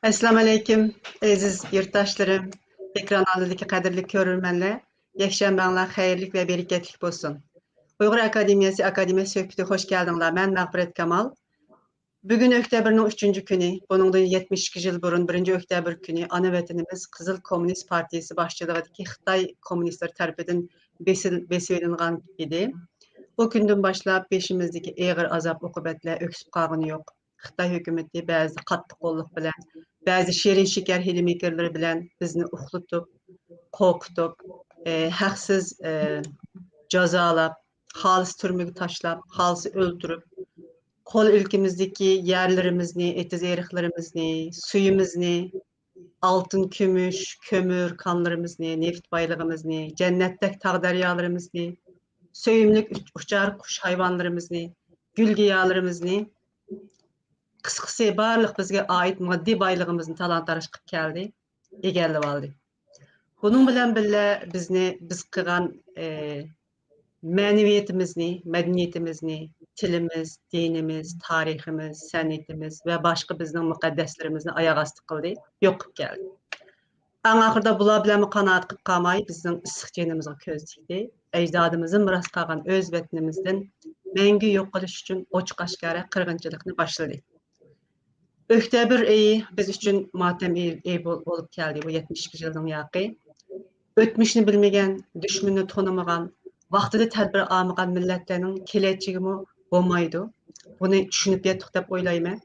Assalamu alaykum, aziz yurttaşlarım, ekran aldidagi qadrli ko'rurmanlar. Yakshanbalar xayrlik ve bereketlik bo'lsin. Uyg'ur Akademiyasi Akademiya söhbeti hoş geldinglar. Ben Mag'firat Kamal. Bugün Öktebr'nin 3. günü, bundan 72 yıl burun 1. Öktebr günü ana vatanimiz Kızıl Komünist Partiyası başçılığındaki Xitay komünistler tarafından besilingan idi. O günden başlap beşimizdeki ağır azap okubatlar öksüp qalğını yo'q. Xitay hökuməti bəzi qattiq qo'lluq bilan, bəzi şirin şeker hilmikerleri bilan bizni uxlatib, qo'rqitib, haqsiz cazalab, xalis türmege tashlab, xalis öldürüp, qo'l ilkimizdeki yerlerimizni, etiz eriqlarimizni, suyimizni, altın, kümüş, kömür kanlarımızı, neft baylığımızı, cennettek tağdaryalarımızı, söyümlük uçar kuş hayvanlarımızı, gül giyalarımızı, qısqası barlıq bizge ait maddi baylığımızın talan-taraj qilib keldi, egallab oldi. Bunun bilan birga biz qilgan ma'naviyatimizni, madaniyatimizni, tilimiz, dinimiz, tariximiz, san'atimiz ve başqa bizning muqaddaslarimizni oyoq osti qildi, yo'q qilib keldi. Eng axırda bular bilan qanoat qilib qolmay, bizning issiq jonimizga ko'z tikdi. Ajdodimizdan miros qolgan o'z vatanimizdan mangu yo'q qilish uchun ochiq-oshkora qirg'inchilikni boshladi. Öktebr ayı biz uchun motam ayı bo'lib keldi bu 72 yilning yoqi. O'tmishni bilmagan, dushmanni tanımagan, vaqtida tadbir olmagan millatlarning kelajagimi bo'lmaydi. Buni tushunib yetdik deb o'ylayman.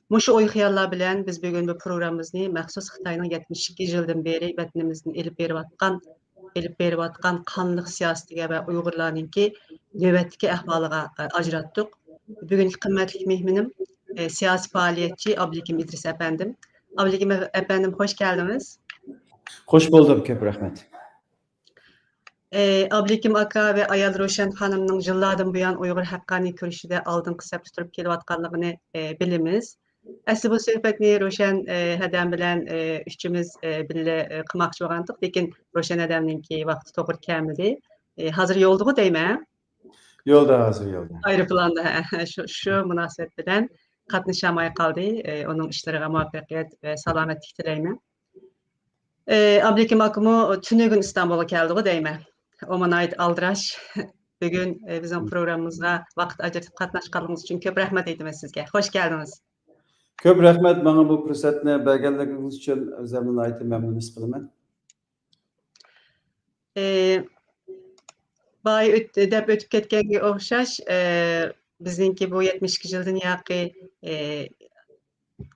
Muşu oy xiyallar bilan biz bugun bu programmamizni maxsus Xitoyning 72 yildan beri vatanimizdan elib berib qanliq siyosatiga va Uyg'urlarningki navbatdagi ahvoliga ajratdik. Bugungi qimmatli mehmonim siyasi faaliyetçi Abdülhakim İdris efendim. Abdülhakim efendim hoş geldiniz. Hoş buldum, köp rahmet. Abdülhakim aka ve Ayal Roşan hanımның yıllardan bu yan Uyghur haqqani kurashida oldingi safda turib kelayotganligini bilamiz. Asli bu söhbətni Roşan hadam bilan üçümüz birga qilmoqchi bo'lgandik, lekin Roşan hadamninki vaqti to'g'ri kelmadi. Hozir yo'lda deyman. Yolda hazır yolda. Aeroplanda şu munosabat bilan qatnashamay qoldi. Onun ishlariga muvaffaqiyat ve salomatlik tilayman. Abdülhakim akımı tünügün İstanbul'a keldi deyman. Oman ait aldiraş. Bugün bizim programımızga vaqt ajratib qatnashganligingiz uchun ko'p rahmat aytaman sizga. Hoş geldiniz. Köp rahmet bana bu fırsatni berganligingiz uchun o'zimni aytib mamnunlik qilaman. Bay deb o'tib ketganga o'xshash, bizningki bu 72 yildan yoqi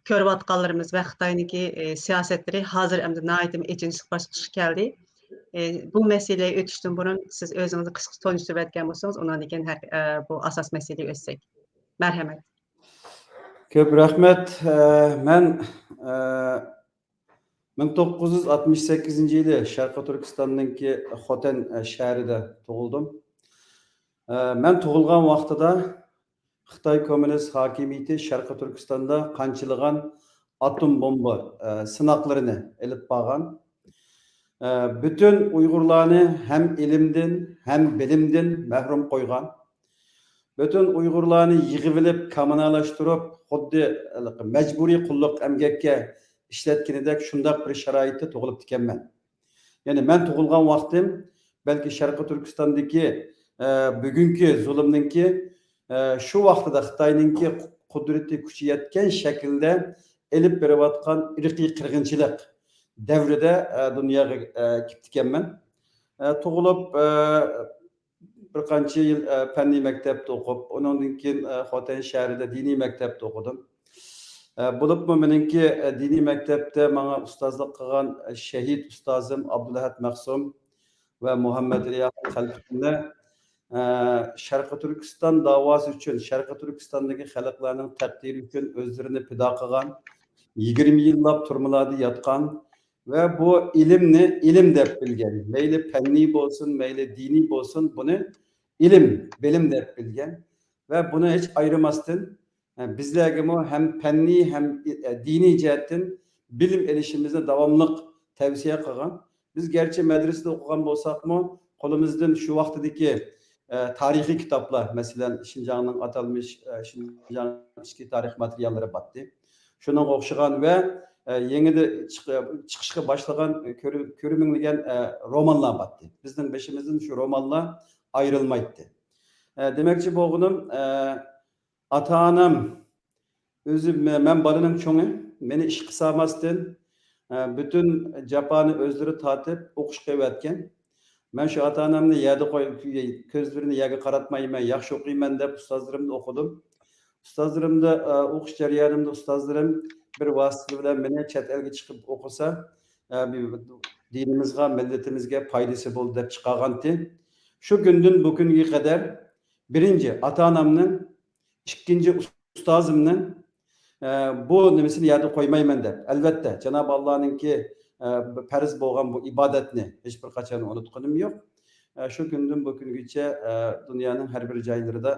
ko'rayotganlarimiz va Xitoyniki siyosatlari hozir endi nihoyatda echinsiz bosqichga keldi. Bu meseleyi o'tishdan burun siz o'zingizni qisqa tanishtirib o'tgan bo'lsangiz, undan keyin bu asos masalaga o'tsak. Marhamat. Köp rahmet. Ben 1968 yılı Şarkı Türkistan'daki Xoten şehrinde doğuldum. Ben doğulgan vaqtida Xitay Komünist hakimiyeti Şarkı Türkistan'da qanchilgan atom bomba sınaqlarını elip bağın. Bütün Uygurlarını hem ilimden hem bilimden mahrum koygan. Bütün Uygurlarını yığıvilip kommunallaştırıp xuddi mecburi qulluq emgekке işletkinidek şundaq bir şaraitde doğulup dikenmen. Yani ben doğulgan vaqtim belki Şarkı Türkistan'daki bugünkü zulümninki şu vaqtida Xitayninki kudreti kuchayotgan şekilde elip berayotgan irqiy qirg'inchilik davrida dunyoga kelib ekanman. Tug'ilib bir qancha yil fanniy maktabda o'qib, undan keyin Xoten shahrida diniy maktabda o'qidim. Bo'libmi meningki diniy maktabda menga ustozlik qilgan shahid ustozim Abdulahat Maqsum va Muhammad Riyad Xalqini Şarkı Türkistan davası üçün, Şarkı Türkistan'daki xalqlarning taqdiri üçün özlerini pida qilgan, 20 yillab turmalarda yatgan ve bu ilim deb bilgen. Meyli penni bo'lsin, meyli dini bo'lsin, bunu bilim deb bilgen ve bunu hiç ayırmasdan bizlerge hem penni hem dini cihetten bilim erişimizde davamlıq tavsiye qilgan. Biz gerçi medresede okugan bolsak mı, kolumuzdan şu vaqtidagi tarihi kitaplar, mesela Şinjan'ın atılmış Şinjan içki tarih materyalları battı. Şunun okşagan ve yeni çıkışga başlagan körümünlegen romanlar battı. Bizden beşimizden şu romanlar ayrılmaydı. Demekçi boğunum ata-anam özüm men balının çoğu meni iş kısamasdan bütün Japan'ı özleri tatip okuşqa ötken. Ben şu ata-anamni yerda koyup közlerini yerga qaratmayman, yaxshi o'qiyman deb ustozlarimni o'qidim. Ustozlarimni o'qish jarayonimda ustozlarim bir vasita bilan meni chet elga chiqib o'qisa, dinimizga, millatimizga foydasi bo'ldi deb chiqarganti. Shu kundan bu kunga qadar birinchi ata-onamning, ikkinchi ustozimning bu nimasini yerda qo'ymayman deb. Albatta, Cenab-ı Allah'ınki farz bo'lgan bu ibodatni hech bir qachon unutganim yo'q. Shu kundan bu kungacha dunyoning har bir joylarida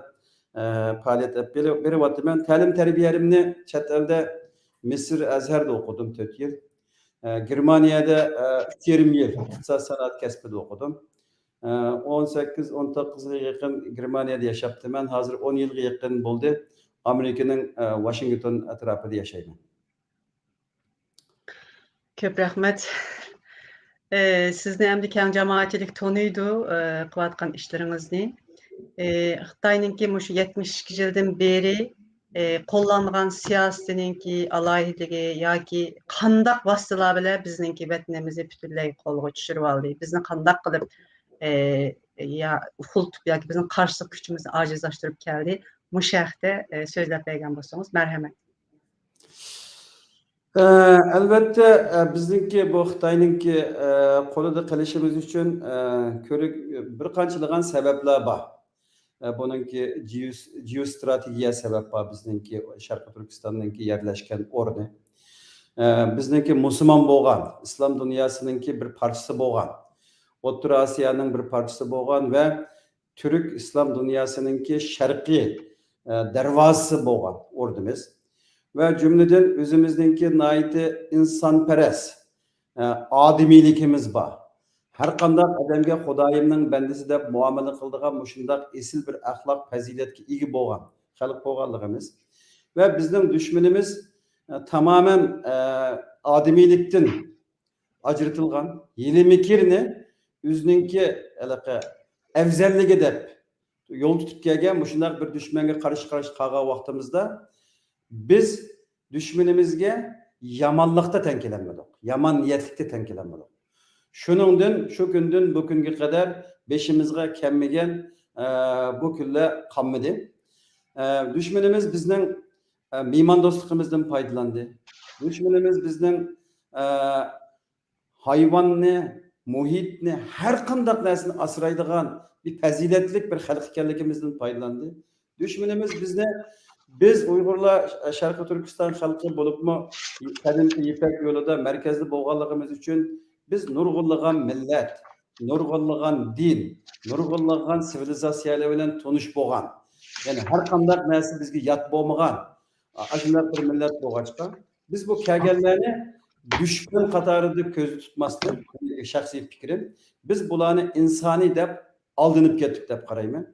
faoliyat olib beryapman. Ta'lim tarbiyalimni chet elda Misr Azharda o'qidim 4 yil. Germaniyada 3,5 yil iqtisod sanoat kasbida o'qidim. 18-19 yilga yaqin Germaniyada yashaptiman. Hozir 10 yilga yaqin bo'ldi Amerikaning Washington atrofida yashayman. Köp rahmet. Sizni hem de keng cemaatçilik tonuydu kıvatkan işlerinizde. Xitayninki muşu 72 yıldan beri kollanğan siyasetinki alayidligi yoki qandaq vasıtalar bilan bizninki vatnimizni bütünley kolga tushirib oldi. Bizni qandaq qilib ya ufultup yoki bizning qarshilik kuchimizni ojizlashtirib keldi. Mush haqda so'zlab bergan bo'lsangiz, marhamat. Albatta bizniki bu Xitoyninki qo'lida qilishimiz uchun bir qanchalagan sabablar bor. Buningki geostrategiya sabab bor bizniki Sharqi Turkistonninki yerlashgan o'rni. Bizniki musulmon bo'lgan, islom dunyosiningki bir parchasi bo'lgan, O'rta Osiyoning bir parchasi bo'lgan va Türk islom dunyosiningki sharqiy darvozasi bo'lgan o'rnimiz. Ve cümleden özümüzdeki naiti insanperest, adimilikimiz var. Her kandak adamga Xudayimning bendisi deb muamele kıldığan muşundak esil bir ahlak faziletki iyi boğan, xalq boğanlığımız. Ve bizden düşmanımız tamamen adimilikten acırtılgan, yeni mikirni üzününki evzellige dep yol tutup gelgen muşundak bir düşmenge karşı kağa vaktimizde biz düşmanımızga yamanlıkta tenkilenmedik. Yaman niyetlikte tenkilenmedik. Şu günden bu günge kadar beşimizge kemmegen bu külle kammedi. Düşmanımız bizden miman dostluğumuzdan faydalandı. Düşmanımız bizden hayvanını, muhitni, her kandak nesini asraydıgan bir faziletlik bir halk ekanligimizdan faydalandı. Düşmanımız biz Uygurlar Şarkı Türkistan halkı bulupmu kadimki İpek yolunda merkezli boğanlığımız için biz nurgulluğun millet, nurgulluğun din, nurgulluğun sivilizasiyayla bilen tonuş boğan. Yani her kandak nesi bizge yat boğmagan, aşınlar bir millet boğaçka. Biz bu kagellerini düşman katarıda közü tutmasın, şahsi fikrim. Biz bulanı insani dep aldınıp kettik dep karayım.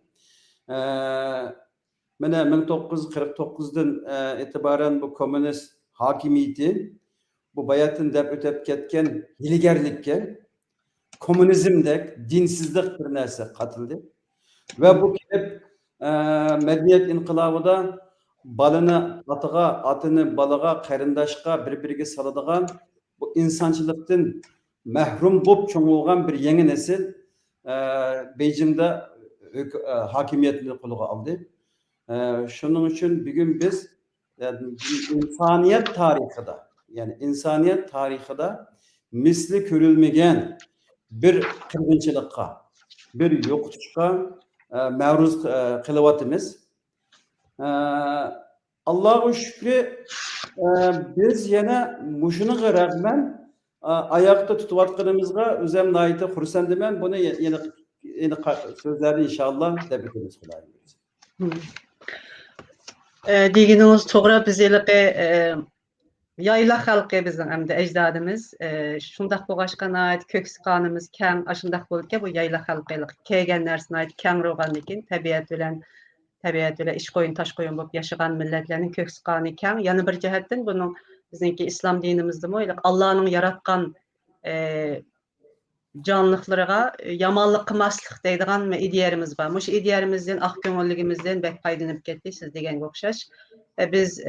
Mene 1949'dan itibaren bu komünist hakimiyeti bu bayatın dep ötep ketken hiligerlikке komünizmdek dinsizlik bir nerse katıldı. Ve bu kelip medeniyet inkılabıda balını atını balığa, kayrindaşqa birbiriga salıdığan bu insançılıktan mehrum bop çoğulgan bir yeni nesil Beijing'de hakimiyetini kulağa aldı. Şunun için bugün biz insaniyet tarihinde misli körülmegen bir kırgınçılıkka, bir yoktuşka maruz kılıvatımız. Allah'a şükür biz yine muşuna rağmen ayakta tutuvatlarımızda özem naite hursandimen bunu yine sözlerini inşallah tebrik ederiz. Diğiniz toğra biz yayla halkı bizim hem de ecdadımız. Şundak boğaşkan ait köksükanımız keng aşındak bolke bu yayla halkıylık. Kegen nersin ait keng roğanlikin tabiat bilen iş koyun taş koyun bolup yaşagan milletlerinin köksükanı keng. Yani bir cihetten bunun Bizimki İslam dinimizde mi? Allah'ın yaratkan canlıqlarga yamanlık qılmaslık deydigan ideyarimiz var. Muş ideyarımızdan, ak köngülligimizden bek faydalanıp ketdik siz degen okşaş. Biz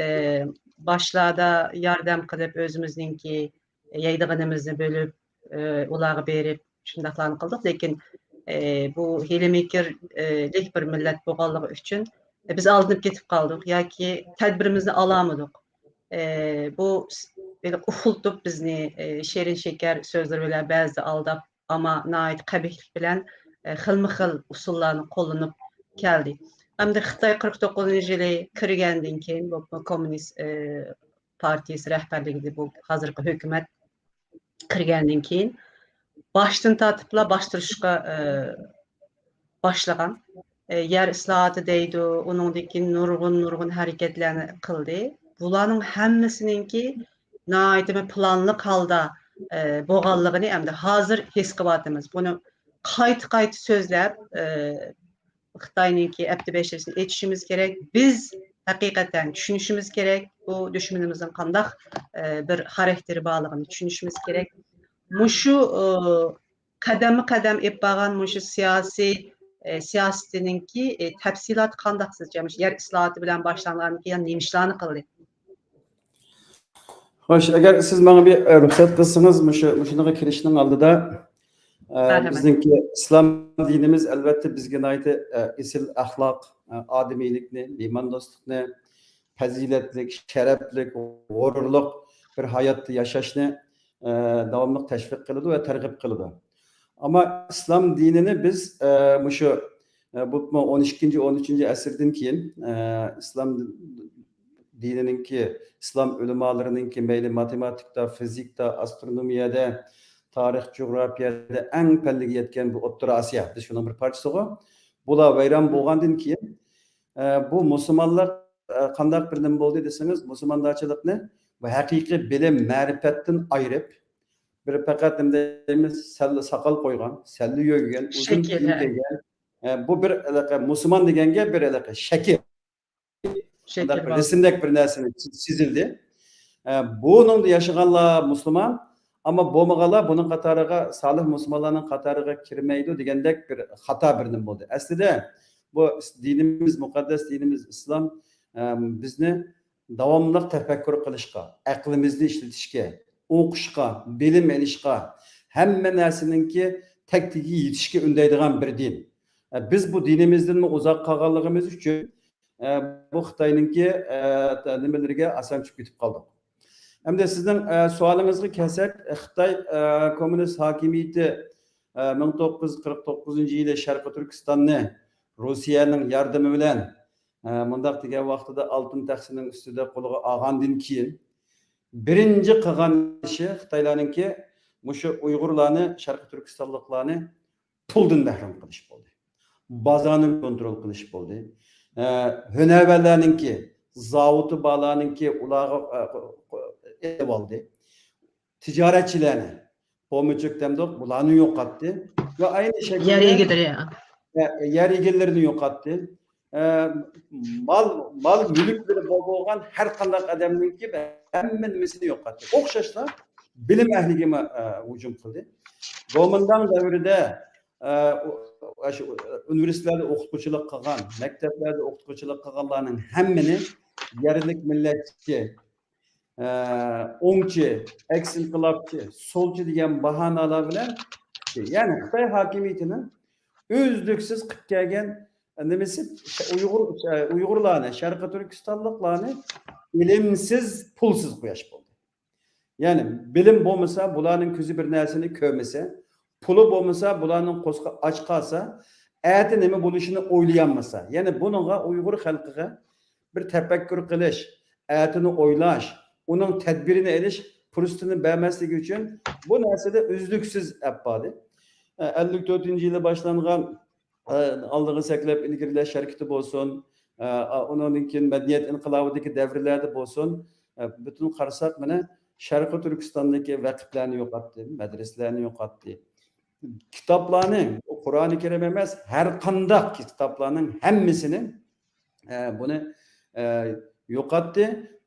başlarda yardım kılıp özümüzninki yaydıganımızı bölüp ulağı berip şundaqlarını kıldık. Lekin bu hilemekirlik bir millet boğallığı üçün biz aldınıp ketip kaldık. Yaki tedbirimizni alamadık. Bu böyle ufultup bizni şerin şeker sözler bilen bazı aldap ama nait qabihlik bilen xilma-xil usullarni qo'llanib keldi. Hamda Xitoy 49-yili kirgandan keyin bu kommunist partiyasi rahbarligida bu hozirgi hukumat kirgandan keyin boshdan tortibla bostirishga boshlagan. Yer islohoti deydi, uningdagi nurg'un harakatlarni qildi. Bularning hammasininki naytimi planliq holda bo'lganligini hamda hozir his qilyapmiz. Buni qayta so'zlab Xitoyninki aptibashasini aytishimiz kerak. Biz haqiqatan tushunishimiz kerak. Bu dushmanimizning qanday bir xarakteri borligini tushunishimiz kerak. Mushu qadam ep borgan mushu siyosatininki tafsiloti qanday sizcha? Yer islohoti bilan boshlangandan keyin nima ishlarni qildi? Hoş, eğer siz bana bir ruhsat kılsanız, şuna kirişinin aldıda bizimki İslam dinimiz elbette bizge ait isil ahlak, ademilikni, iman dostlukni, faziletlik, şereflik, gururluk bir hayatı yaşaşını devamlı teşvik kılıdı ve tergip kılıdı. Ama İslam dinini biz bu 12. 13. əsrdən keyin İslam dinininki, İslam ulemalarınınki meyli matematikta, fizikta, astronomiyada, tarih, coğrafiyada en pelliga yetken bu O'rta Asiya, şunun bir parçası o. Bula vayron bo'lgandan keyin bu musulmonlar qanday bir nima bo'ldi deseniz, musulmonlarchilikni bu haqiqiy bilim, ma'rifatdan ayirib, bir faqat nima deymiz, salli saqal qo'ygan, salli yo'ygan, uzun kiyim kiygan, bu bir musulmon deganga bir shakl resimdek bir narsani chizildi. Bunun yaşaganlar Müslüman ama bo'lmaganlar bunun qatoriga salih musulmonlarning qatoriga kirmaydi degandek bir xato bir nima bo'ldi. Aslida bu dinimiz, muqaddas dinimiz İslam bizni davomli tafakkur qilishga, aqlimizni ishlatishga, o'qishga, bilim olishga, hamma narsaninki taktiga yetishga undaydigan bir din. Biz bu dinimizdan uzoq qolganligimiz uchun bu Xitoyninki nimalarga asan tushib ketib qoldik. Hem de sizden sualınızı kelsak, Xitoy komünist hakimiyeti 1949 yılı Şarkı Türkistan'ı Rusiyanın yardımı bilen mundaq degan vaqtida Altın Taxtning ustida qo'lga olgandan keyin birinchi qilgan ishi Xitoylarninki mushu Uyg'urlarni, Sharqiy Turkistonliklarni puldan mahrum qilish bo'ldi. Bozorni kontrol qilish bo'ldi. Hünərvərlərinki, zavutu bağlarınki ulağı ev aldı. Ticaretçilerini, pomüçük demdik, bularını yok etti. Ve aynı şekilde yer ilgilerini yok etti. Mal mülükleri boğulgan her kandak adamınki hemen misini yok etti. Okşaşlar bilim ehligime hücum kıldı. Romandan devrinde üniversitelerde okutuvchilik qilgan, maktablarda okutuvchilik qilganlarning hammani yerlik millatchi, o'ngchi, eksinqilobchi, solchi degan bahonalar bilan, ya'ni Xitoy hokimiyatining uzluksiz qilib kelgan nimasi Uyg'urlarni, Sharqiy Turkistonliklarni bilimsiz, pulsiz qo'yish bo'ldi. Ya'ni bilim bo'lmasa, bularning ko'zi bir narsani ko'rmasa, pulu bo'lmasa, bularning qo'sqi och qolsa, ati nima bo'lishini o'ylayolmasa, ya'ni buningga Uyg'ur xalqiga bir tafakkur qilish, atini o'ylash, uning tadbirini olish fursatini bermasligi uchun bu narsada uzluksiz yapadi. 54-yili boshlangan aldığı saklab ilgirlash harakati bo'lsin, undan keyin madaniyat inqilobidagi davrlarda bo'lsin, butun qarasak mana Sharqiy Turkistondagi vaqflarni yo'qotdi, madrasalarni yo'qotdi. Kitaplarning, Qur'oni Karim emas, har qanday kitaplarning hammasini buni yo'qotdi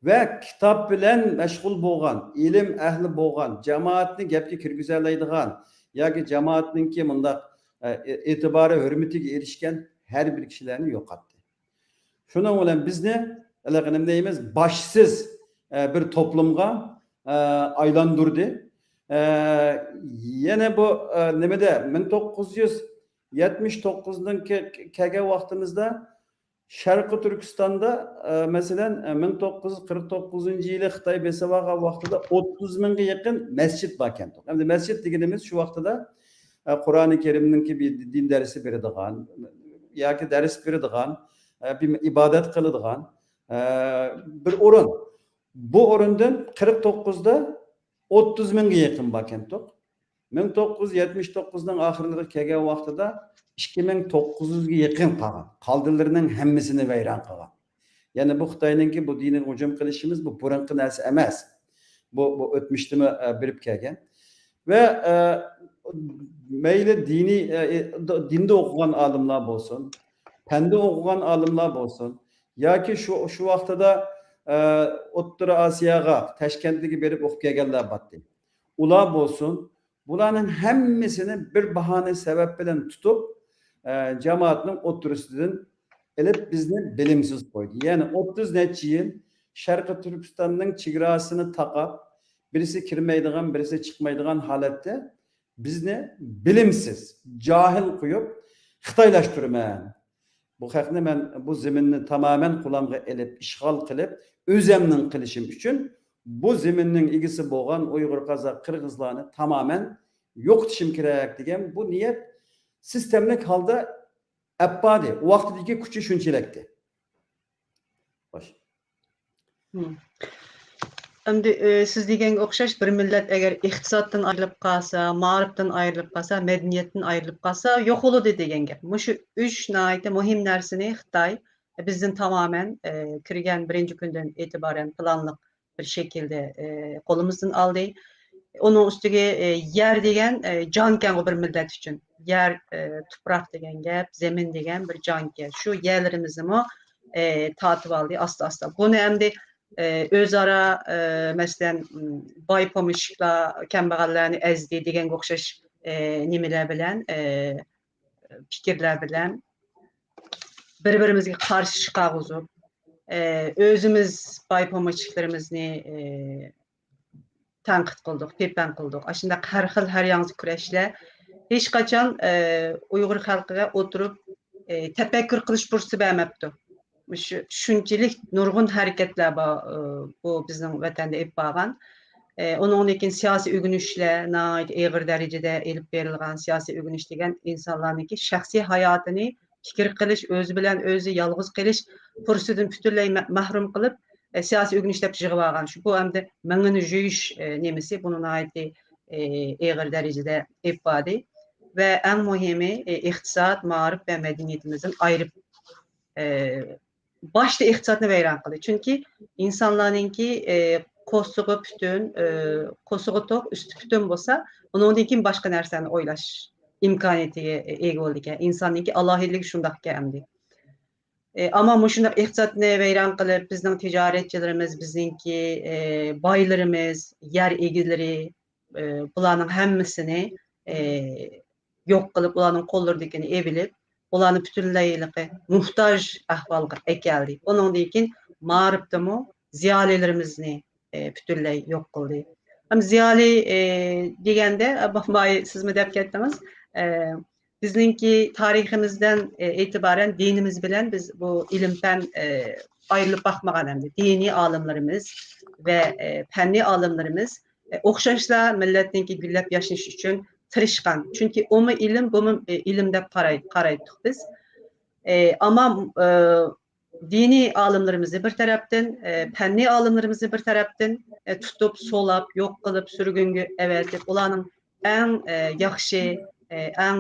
va kitob bilan mashg'ul bo'lgan, ilm ahli bo'lgan, jamoatni gapga kirgizalaydigan yoki jamoatninki bundaq e'tibori hurmatiga erishgan har bir kishilarni yo'qotdi. Shuning bilan bizni nima deymiz, boshsiz bir to'plamga aylantirdi. Yana bu nimada 1979dan kelgan vaqtimizda Sharqi Turkistonda masalan 1949-yili Xitoy besib olgan vaqtida 30 mingga yaqin masjid bor ekan. Endi masjid deganimiz shu vaqtida Qur'oni Karimninki bir din darsi beradigan yoki dars beradigan, bir ibodat qiladigan bir o'rin. Bu o'rindan 49da 30 mingga yaqin bor ekan. 1979dan oxirlariga kelgan vaqtida 2900'ga yaqin qolgan. Qoldilarning hammasini vayron qilgan. Ya'ni bu Xitoyninki bu dinni hujum qilishimiz bu burunqi narsa emas. Bu o'tmishdimi birib kelgan. Ve mayli dinde o'qigan olimlar bo'lsin, fanda o'qigan olimlar bo'lsin yoki shu vaqtida O'rta Osiyoga, Toshkentga berib o'qib kelganlar bor. Ular bo'lsin, bularning hammasini bir bahane sebep bilan tutib cemaatning o'tirisidan elib bizni bilimsiz qo'ydi. Ya'ni 30 necha yil Sharqi Turkistonning chegarasini taqab, birisi kirmaydigan, birisi chiqmaydigan holatda bizni bilimsiz, jahil qo'yib Xitoylashtirman. Bu haqni men bu zaminni tamamen qulamga elib, ishg'ol qilib, o'zimning qilishim uchun bu zaminning egisi bo'lgan Uyg'ur, Qozoq, Qirg'izlarni tamamen yo'qotishim kerak degan bu niyat sistemlik holda appadi. O vaqtdagi kuchi shunchalikdi. Xo'sh. Endi siz deganga o'xshash bir millat agar iqtisoddan ayrilib qolsa, ma'rifdan ayrilib qolsa, madaniyatdan ayrilib qolsa, yo'q bo'ladi degan gap. Mushu 3 nayta muhim narsani Xitoy bizdan tamamen kirgan birinchi kundan e'tiboran planliq bir şekilde qo'limizdan oldi. Onun üstüge yer degan canken o bir millet için. Yer, toprak degan gap, zemin degan bir canken. Şu yerlerimizni mi tatib aldı asta. Bunu endi o'zaro masalan boy pomishlar kambag'allarni ezdi degan o'xshash nimalar bilan fikrlar bilan bir-birimizga qarshi chiqag'izib o'zimiz boy pomishlarimizni tanqid qildik, pepan qildik. Aslında har xil har yangi kurashlar hech qachon Uyg'ur xalqiga o'tirib tafakkur qilish fursati bermabdi. Shunchalik nurg'un harakatlar bor bu bizning vatanda olib borgan. Onun lekin siyosiy o'rganishlar, og'ir darajada elib berilgan siyosiy o'rganish degan insonlarningki shaxsiy hayotini fikr qilish, o'zi bilan o'zi yolg'iz qilish fursatidan butunlay mahrum qilib siyosiy o'rganishlar yig'ib olgan. Bu hamda mingini juyish nemisi bunun aiti og'ir darajada olib bordi va eng muhimi iqtisod, ma'rif va madaniyatimizdan ayirib başta iqtisodni vayron qildi. Chunki insonlarningki qo'ssig'i butun, qo'ssig'i to'q, usti butun bo'lsa, undan keyin boshqa narsani o'ylash imkoniyatiga ega bo'ldi ekan. Insonningki alohidligi shundoq ekan. Ama shunday iqtisodni vayron qilib, bizning tijoratchilarimiz, bizningki boylarimiz, yer egilari bularning hammasini yo'q qilib, ularning qo'llaridagini ebilib, ularni butunlayliqi muhtoj ahvolga keldi. Ondan keyin ma'rifdimi ziyolilarimizni butunlay yo'q qildi. Ham ziyoli deganda, siz mi deb ketdingiz? Bizningki tariximizdan itibaren dinimiz bilen biz bu ilimden ayrılıp bakmagan hem de dini alimlerimiz ve fenni alimlerimiz o'xshashla milletninki güllep yaşayış için tırışkan. Çünkü o mu ilim, bu mu ilimde qaraydık biz. Ama dini alimlerimizi bir taraftan, fenni alimlerimizi bir taraftan tutup, solap, yok kılıp, sürgüngü evetip, ulanın en yaxşı en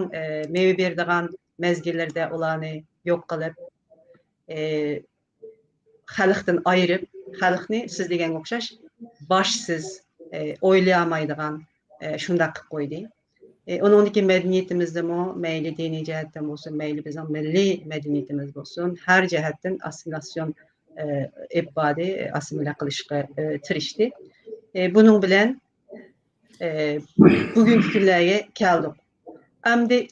meyve berdiğen mezgillerde olanı yok qilib xalqdan ayırıp xalqni siz degan o'xshash boshsiz o'ylamaydigan shundaq qilib qo'ydi. Onundaki medeniyetimizde mayli dini jihatdan bo'lsin, mayli bizning milliy medeniyetimiz bo'lsin, her jihatdan assimilasyon ebbadi asimile kılışqa tirişdi. Bunun bilen bugünkü günlerge keldik. Amdi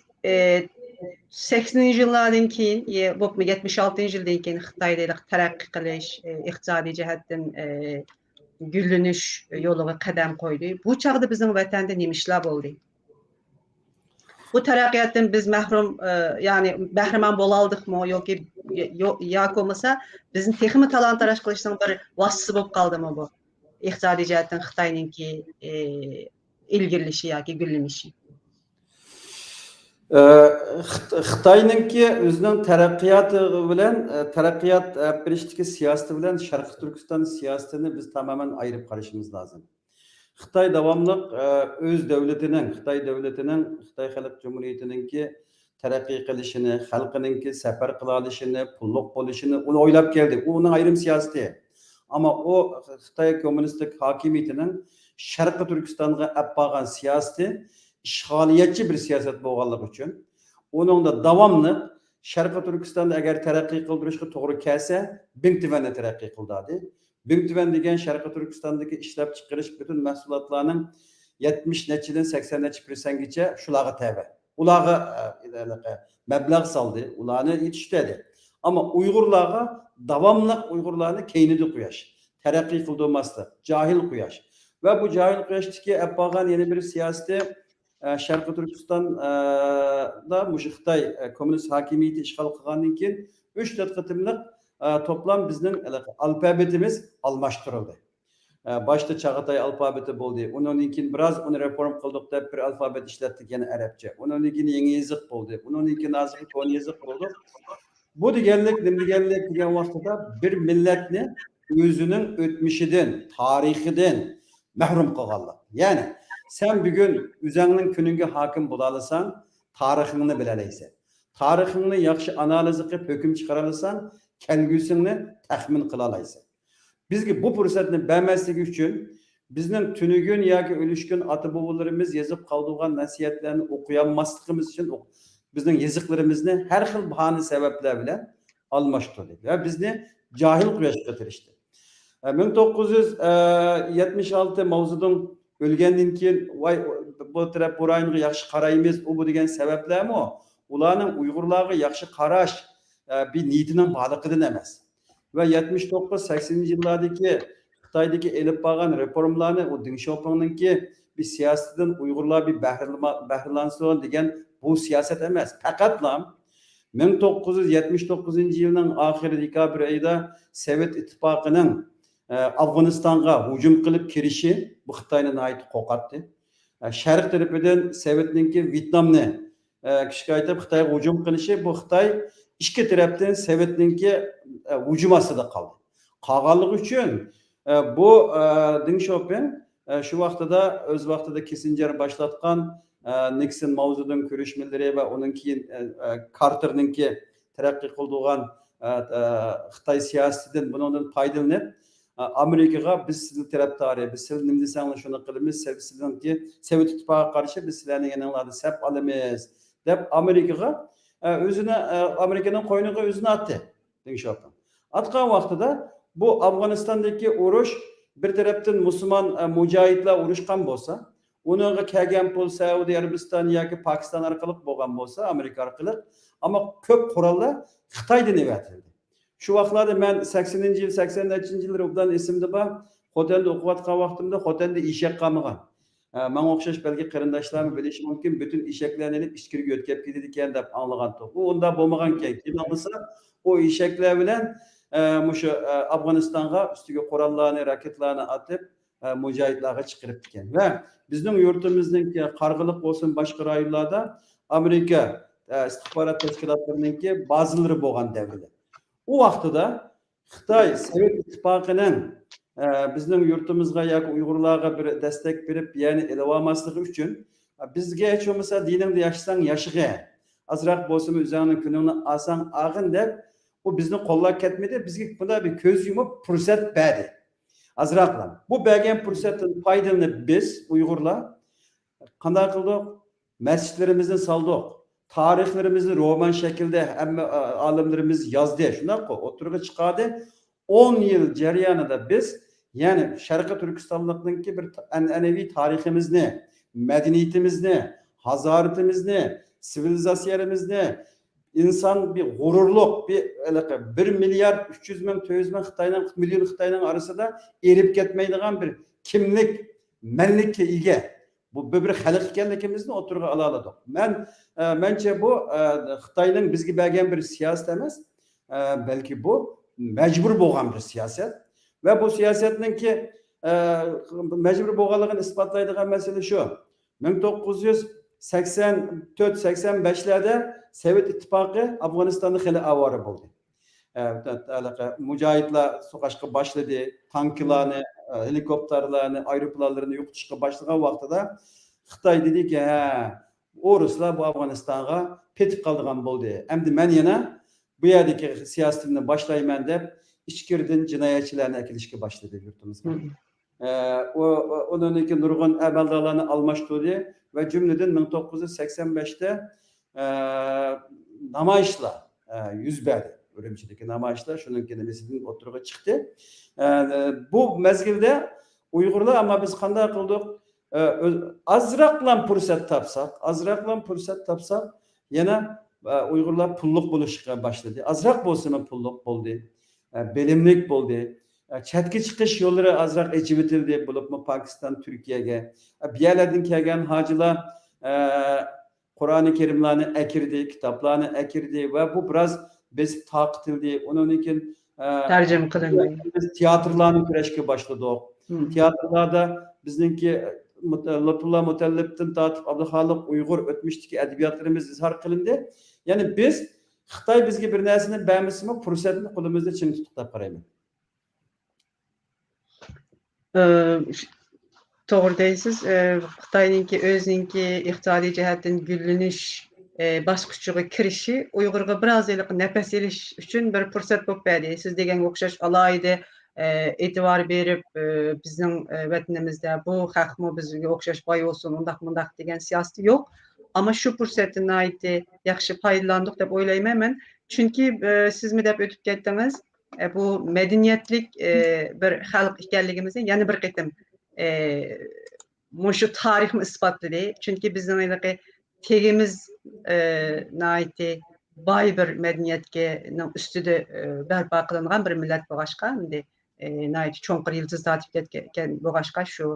80-nji ýyllardan keyin, bopmy 76-njy ýyldan keyin Hytaýda terakki kılış, iqtisadi jihatdan güllünüş ýoluga kadam koydy. Bu çagda biziň wetende nimişler boldy? Bu teraqqiyatdan biz mahrum, yani bahraman bolaldyqmy yoki ýa bolmasa biziň tehimi talant taraş kılıçyň bir wassy bolup galdymy bu? Iqtisadi jihatdan Hytaýnynki ilgirlişi yoki güllünüşi. Xitayninki özünün teraqqiyatı bilen teraqqiyat berişdiki siyaseti bilen Şarkı Türkistan siyasetini biz tamamen ayırıp karışımız lazım. Xitay davamlıq öz devletinin, Xitay devletinin, Xitay Halk Cumhuriyetininki terakki kılışını, halkınınki sefer kılalışını, pulluk boluşunu onu oylap geldi. O onun ayrım siyaseti. Ama o Xitay Komünistik hakimiyetinin Şarkı Türkistan'a yapağın siyaseti işgaliyetçi bir siyaset bolganlygy üçin onun da davamlı Şarkı Türkistan'da eğer terakki kıldırışga toğru kelse Büntüven'de terakki kıldady. Büntüven degen Şarkı Türkistan'daki işlep çıkarış bütün mahsulatlarının 70 neçeden 80 neçe % şulağa tebe. Ulağı meblağ saldı, ulağını yetiştirdi. Ama Uygurlarga davamlı Uygurlarını keynidi kuyaş. Terakki kıldırmazdı. Cahil kuyaş. Ve bu cahil kuyaştaki yapağın yeni bir siyaseti Şarkı Türkistan'da Xitay komünist hakimiyeti işgal kılgandan keyin 3-4 kıtımlık toplam bizning alfabetimiz almaştırıldı. Başta Çağatay alfabeti boldy. Ondan keyin biraz onu reform kıldık dep bir alfabet işlettik yani Arapça. Ondan keyin yeni ýyzyk boldy. Ondan keyin azıcık ton ýyzyk boldy. Bu digenlik, nimdigenlik digen wagtda bir milletni özünün ötmişiden, tarihiden mahrum kılganlyk. Yani sen bir gün üzerinin gününge hakim bulalysan, tarihini bilelaysan. Tarihini yaxşı analiz qilip hüküm çıkaralysan, kelgüsini tahmin kılalaysan. Bizge bu fırsatını bermesligi üçün bizning tünügün yoki ölüşkün ata-bobolarımız yazıp kaldırgan nasihatlerini okuyanmasligimiz için bizning yazıklarımızı her xil bahane sebepler bilen almaştırdı. Ve bizni cahil kuyashga tirishdi. 1976 mavzudun ölgenden keyin vay bu taraf burayınğı yaxşı qaraymiz o bu degan sebeplermi o? Ularning Uygurlarga yaxşı qarash bir niyetining bağlıqıdan emas. Ve 79-80 yıllardaki Xitay'daki elip bağın reformlarını o Deng Xiaoping'ninki bir siyasetin Uygurlar bir bahrilansın degen bu siyaset emas. Faqatla 1979 yılının ahiri dekabr ayında Sovet İttifaqının Afganistan'a hücum kılıp kirişi bu Xitay'nın ait qoqatdı. Şarq tarafından Sovetninki Vietnam'ni kişi aytıp Xitay'a hücum kılışı bu Xitay iki taraftan Sovetninki hücum asıda kaldı. Qalğanlyk üçün bu Deng Xiaoping şu vaqtda öz vaqtida Kissinger başlatgan Nixon Mao'nun görüşmeleri ve onun keyin Carter'ninki terakki kıldırgan Xitay siyasetinden bundan faydalanıp Amerikaga biz sizin taraftarı, biz sizin nimde sanlı şunu kılımız, sizinki Sovet İttifaqı karşı biz sizlerin yanlarında sep alımız dep Amerikaga özüne Amerika'nın koynuğa özüne attı Deng Xiaoping. Atkan vaqtida bu Afganistan'daki uruş bir taraftan Müslüman mücahitler uruşkan bolsa, onunla kelgen pul Saudi Arabistan yoki Pakistan arkalık bolgan bolsa, Amerika arkalık ama köp kurallar Xitaydan evatildi. Şu vaqtlarda ben 80-nji yıl, 80-nji yıllar obdan esimde bar, Xotende okuvatkan vaqtimda Xotende işek qamıgan. Men okşaş belki qarindaşlarım bilişi mümkün bütün işeklerini elip içkiri ötkep ketedi eken dep anlagan to. Bu onda bolmagan eken. Kim alsa o işekler bilen muşu Afganistan'a üstüge korallarını, raketlerini atıp mücahitlerine çıkarıp eken. Ve bizning yurtimizdeki qargılık olsun başka rayonlarda Amerika istihbarat teşkilatlarınınki bazıları bolgan devrede. O vaqtida Xitay Sovet İttifaqının bizning yurtimizga yoki Uygurlarga bir destek berip yani elavamaslığı üçün bizge hiç olmasa diningde yaşasan yaşıge azrak bolsun üzerine gününü alsan ağın dep bu bizni qo'llab ketmedi. Bizge bunda bir köz yumup fırsat berdi. Azrakla. Bu bergen fırsatın paydanıp biz Uygurlar qanday qildik? Mescitlerimizden saldık. Tarihlerimizi roman şekilde alimlerimiz yazdı. Şundan ko oturuğa çıkardı. 10 yıl jarayonida biz yani Sharqi Turkistonlikninki bir an'anaviy tariximizni, madaniyatimizni, hazoratimizni, sivilizasiyamizni insan bir gururluk, bir milyar 300 bin, 200 bin milyon Xitayning arasında erip ketmeydigan bir kimlik, menlikka ega. Bu bir xalq ekanligimizni o'tirg'a ola oldik. Menimcha bu Xitoyning bizga bergan bir siyosat emas, balki bu mecbur bo'lgan bir siyaset ve bu siyasetninki mecbur bo'lganligini isbotlaydigan masala shu. 1984-85'lerde Sovet İttifakı Afganistan'da hali avara bo'ldi. Mücahitler sokaşka başladı, tanklarını, helikopterlerini, aeroplanlarını yo'qotishga başlagan vaqtida Xitoy dedi ki, o Ruslar bu Afganistan'a petib qoldigan bo'ldi. Endi men yana bu yerdeki siyasetimni başlayman deb ichkiridan jinoyatchilarni akilishga başladı yurtimizga. Onun için nurg'un amaldorlarni almashtirdi ve cümleden 1985'te namoyishlar yuz berdi. Urumchidagi namoyishlar shundan keyin bizning o'tirg'a chiqdi. Bu mezgilde Uyg'urlar ama biz qanday qildik? Azroqlam fursat topsak yana Uyg'urlar pulluq bo'lishga boshladi. Azroq bo'lsa-mu pulluq bo'ldi. Bilimlik bo'ldi. Chatga chiqish yo'llari azroq echivitildi, bo'libmi Pokiston, Turkiyaga. Bu yerlardan kelgan hojilar Qur'oni Karimlarni akirdi, kitoblarni akirdi ve bu biraz biz taqitildi. Onun için Tercüme qilindi. biz tiyatrlarni kurashga boshladik. Tiyatrlarda bizninki Lutfullah Mutallibdan tortib Abduxoliq Uyg'ur o'tmishdagi adabiyotlarimiz izhor qilindi. Yani biz Xitoy bizga bir narsani bermasmi, fursatni qo'limizda chin tutib qarayman. Doğru deysiz. Xitoyninki o'zininki iqtisodiy jihatdan gullanish bosqichiga kirishi Uyg'urga biroz nafas olish uchun bir fursat bo'lib berdi. Siz deganga o'xshash alohida e'tibor berib bizning vatanimizda bu xalqmi bizga o'xshash boy bo'lsin, undaq degan siyosat yo'q. Ama şu fursatdan yaxshi foydalandik deb o'ylayman men. Chunki siz mi deb o'tib ketdingiz, bu madaniyatlik bir xalq ekanligimizni yana bir qitim şu tarixni isbotladı. Çünkü bizning tegimiz boy bir madaniyatga ustida barpo qilingan bir millat bo'lg'achqa, endi cho'nqir yıldız tatib ketgan bo'lg'achqa shu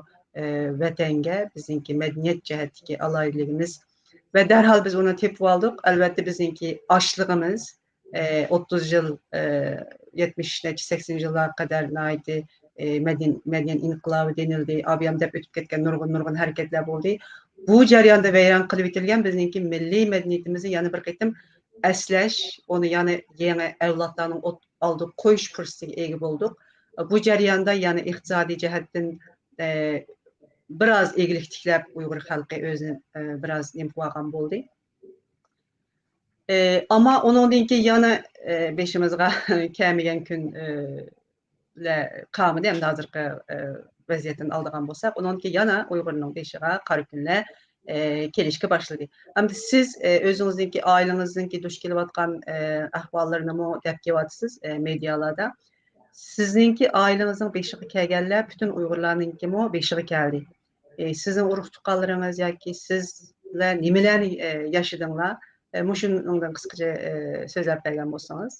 vatanga bizningki madaniyat jihatdagi alohidligimiz ve derhal biz onu tepki aldık. Elbette bizimki açlığımız 30 yıl 70-80 yıllara kadar naiti medyen inkılabı denildi. Abiyam dep ötüp ketken nurgun hareketler oldu. Bu jarayonda veyran qilib etilgan bizimki milliy madaniyatimizni yana bir qitim eslash, onu yani yeni evlatlarning aldığı qo'yish fursatiga ega bo'ldik. Bu jarayonda yani iqtisodiy jihatdan biraz egilik tiklab Uyghur xalqi o'zini biraz impogan bo'ldi. Ama onundan keyin yana beşimizga kelmagan kun qamidi hem hozirgi vaziyatdan oldigan bo'lsak, ondan keyin yana Uyg'urning beshiga qora kunlar kelishga boshladi. Hamda siz o'zingizningki oilangizningki duch kelayotgan ahvollarini deb kelyapsiz medialarda. Sizningki oilangizning beshiga kelganlar bütün Uyg'urlarningki beshiga keldi. Sizin urug' tuqqanlaringiz yoki sizlar nimalarni yashadinglar? Shundan qisqacha so'zlab bergan bo'lsangiz.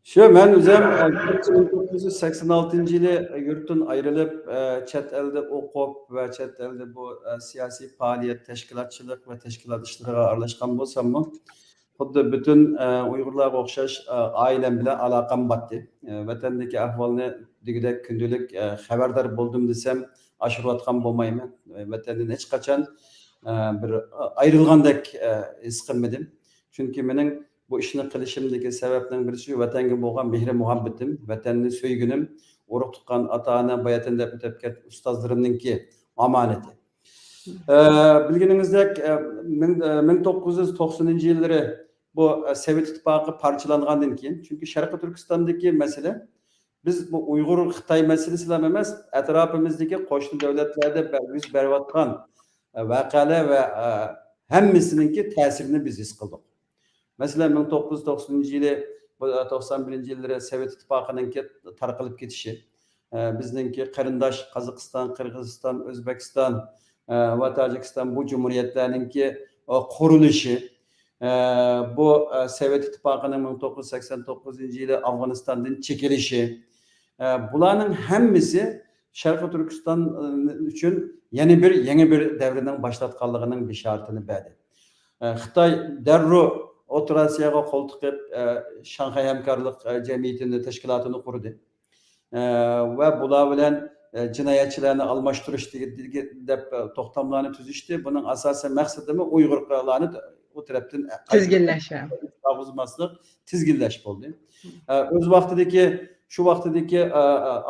Şu ben o'zim 1986-yili yurtdan ayrılıp chet elda o'qib ve chet elda bu siyosiy faoliyat, tashkilotchilik ve tashkilot ishlariga aralashgan bo'lsam-mu, xuddi bütün Uyg'urlarga o'xshash oilam bilan aloqam botdi. Vatandagi ahvolni degidek kundalik xabardor bo'ldim desam oshirayotgan bo'lmayman. Vatandan hech qachon bir ayrılgandek his qilmadim. Chunki mening bu ishni qilishimdagi sababning birisi vatanga bo'lgan mehr muhabbatim, vatanni so'ygunim, urug' tuqqan ota-ona, bayatanda o'tib ketgan ustozlarimningki omonati. Bilganingizdek 1990-yilları bu Sovet İttifakı parçalangandan keyin, çünkü Sharqi Turkistondagi mesele biz bu Uyg'ur Xitoy meselesi emas, atrofimizdagi qo'shni davlatlarda yuz berayotgan voqealar ve hammasininki ta'sirini biz his qildik. Mesela 1990-yili bu 91 yılları Sovet İttifakı'nınki tarqalib ketişi, bizdeki qarindosh Qozog'iston, Qirg'iziston, O'zbekiston va Tojikiston bu cumhuriyetlarninki qurilishi, bu Sovet İttifakı'nın 1989 yılı Afganistan'dan çekilişi, bularning hammasi Sharqiy Turkiston uchun yeni bir davrning boshlatganligining bishoratini berdi. Xitoy darrov O'rta Osiyoga qo'l tiqib, Shanxay hamkorlik jamiyatini tashkilotini qurdi. Va bular bilan jinoyatchilarni almashtirish deb to'xtamlarni tuzishdi. Buning asosiy maqsadi Uyg'urlarni o tarafdan Tizginlash. tavuzmaslik, tizginlash bo'ldi. Şu vaqtdagi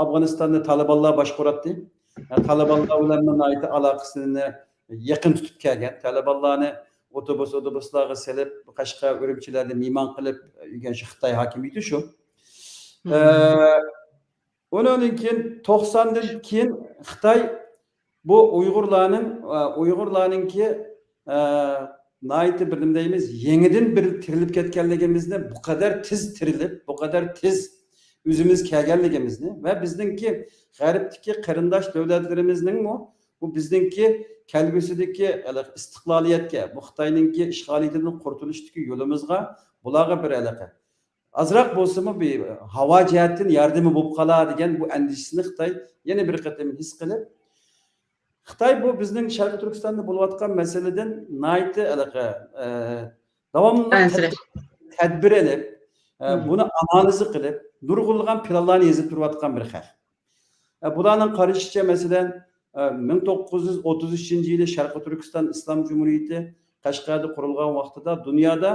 Afg'onistonni Talibanlar boshqardi. Talibanlar bilan aloqasini yaqin tutib kelgan. Talibanlarni otobuslarga selib, Qashqa, Urumchilarni mehmon qilib yurgan shu Xitoy hokimiyati shu. Ondan keyin 90dan keyin Xitoy bu Uyg'urlarninki bir nima deymiz, yangidan bir tirilib ketganligimizni, bu kadar tiz tirilib, bu kadar tiz o'zimiz kelganligimizni va bizningki g'arbdagi qarindosh davlatlarimizning bu bizningki kelgusidagi istiqloliyatga, bu Xitoyningki ishg'oliyatidan qurtulishdagi yo'limizga bularga bir aloqa. Azroq bo'lsa-mu bir havo jihatdan yordami bo'lib qoladi degan bu andishini Xitoy yana bir qatam his qilib, Xitoy bu bizning Sharqiy Turkistonda bo'layotgan masaladan nihoyatda aloqa davomli tadbir olib, buni analiz qilib, nurg'ulg'an planlarni yozib turayotgan bir xalq. Bularning qarashicha masalan 1933-yili Sharqiy Turkiston Islom Cumhuriyati Qashqarda qurilgan vaqtida dunyoda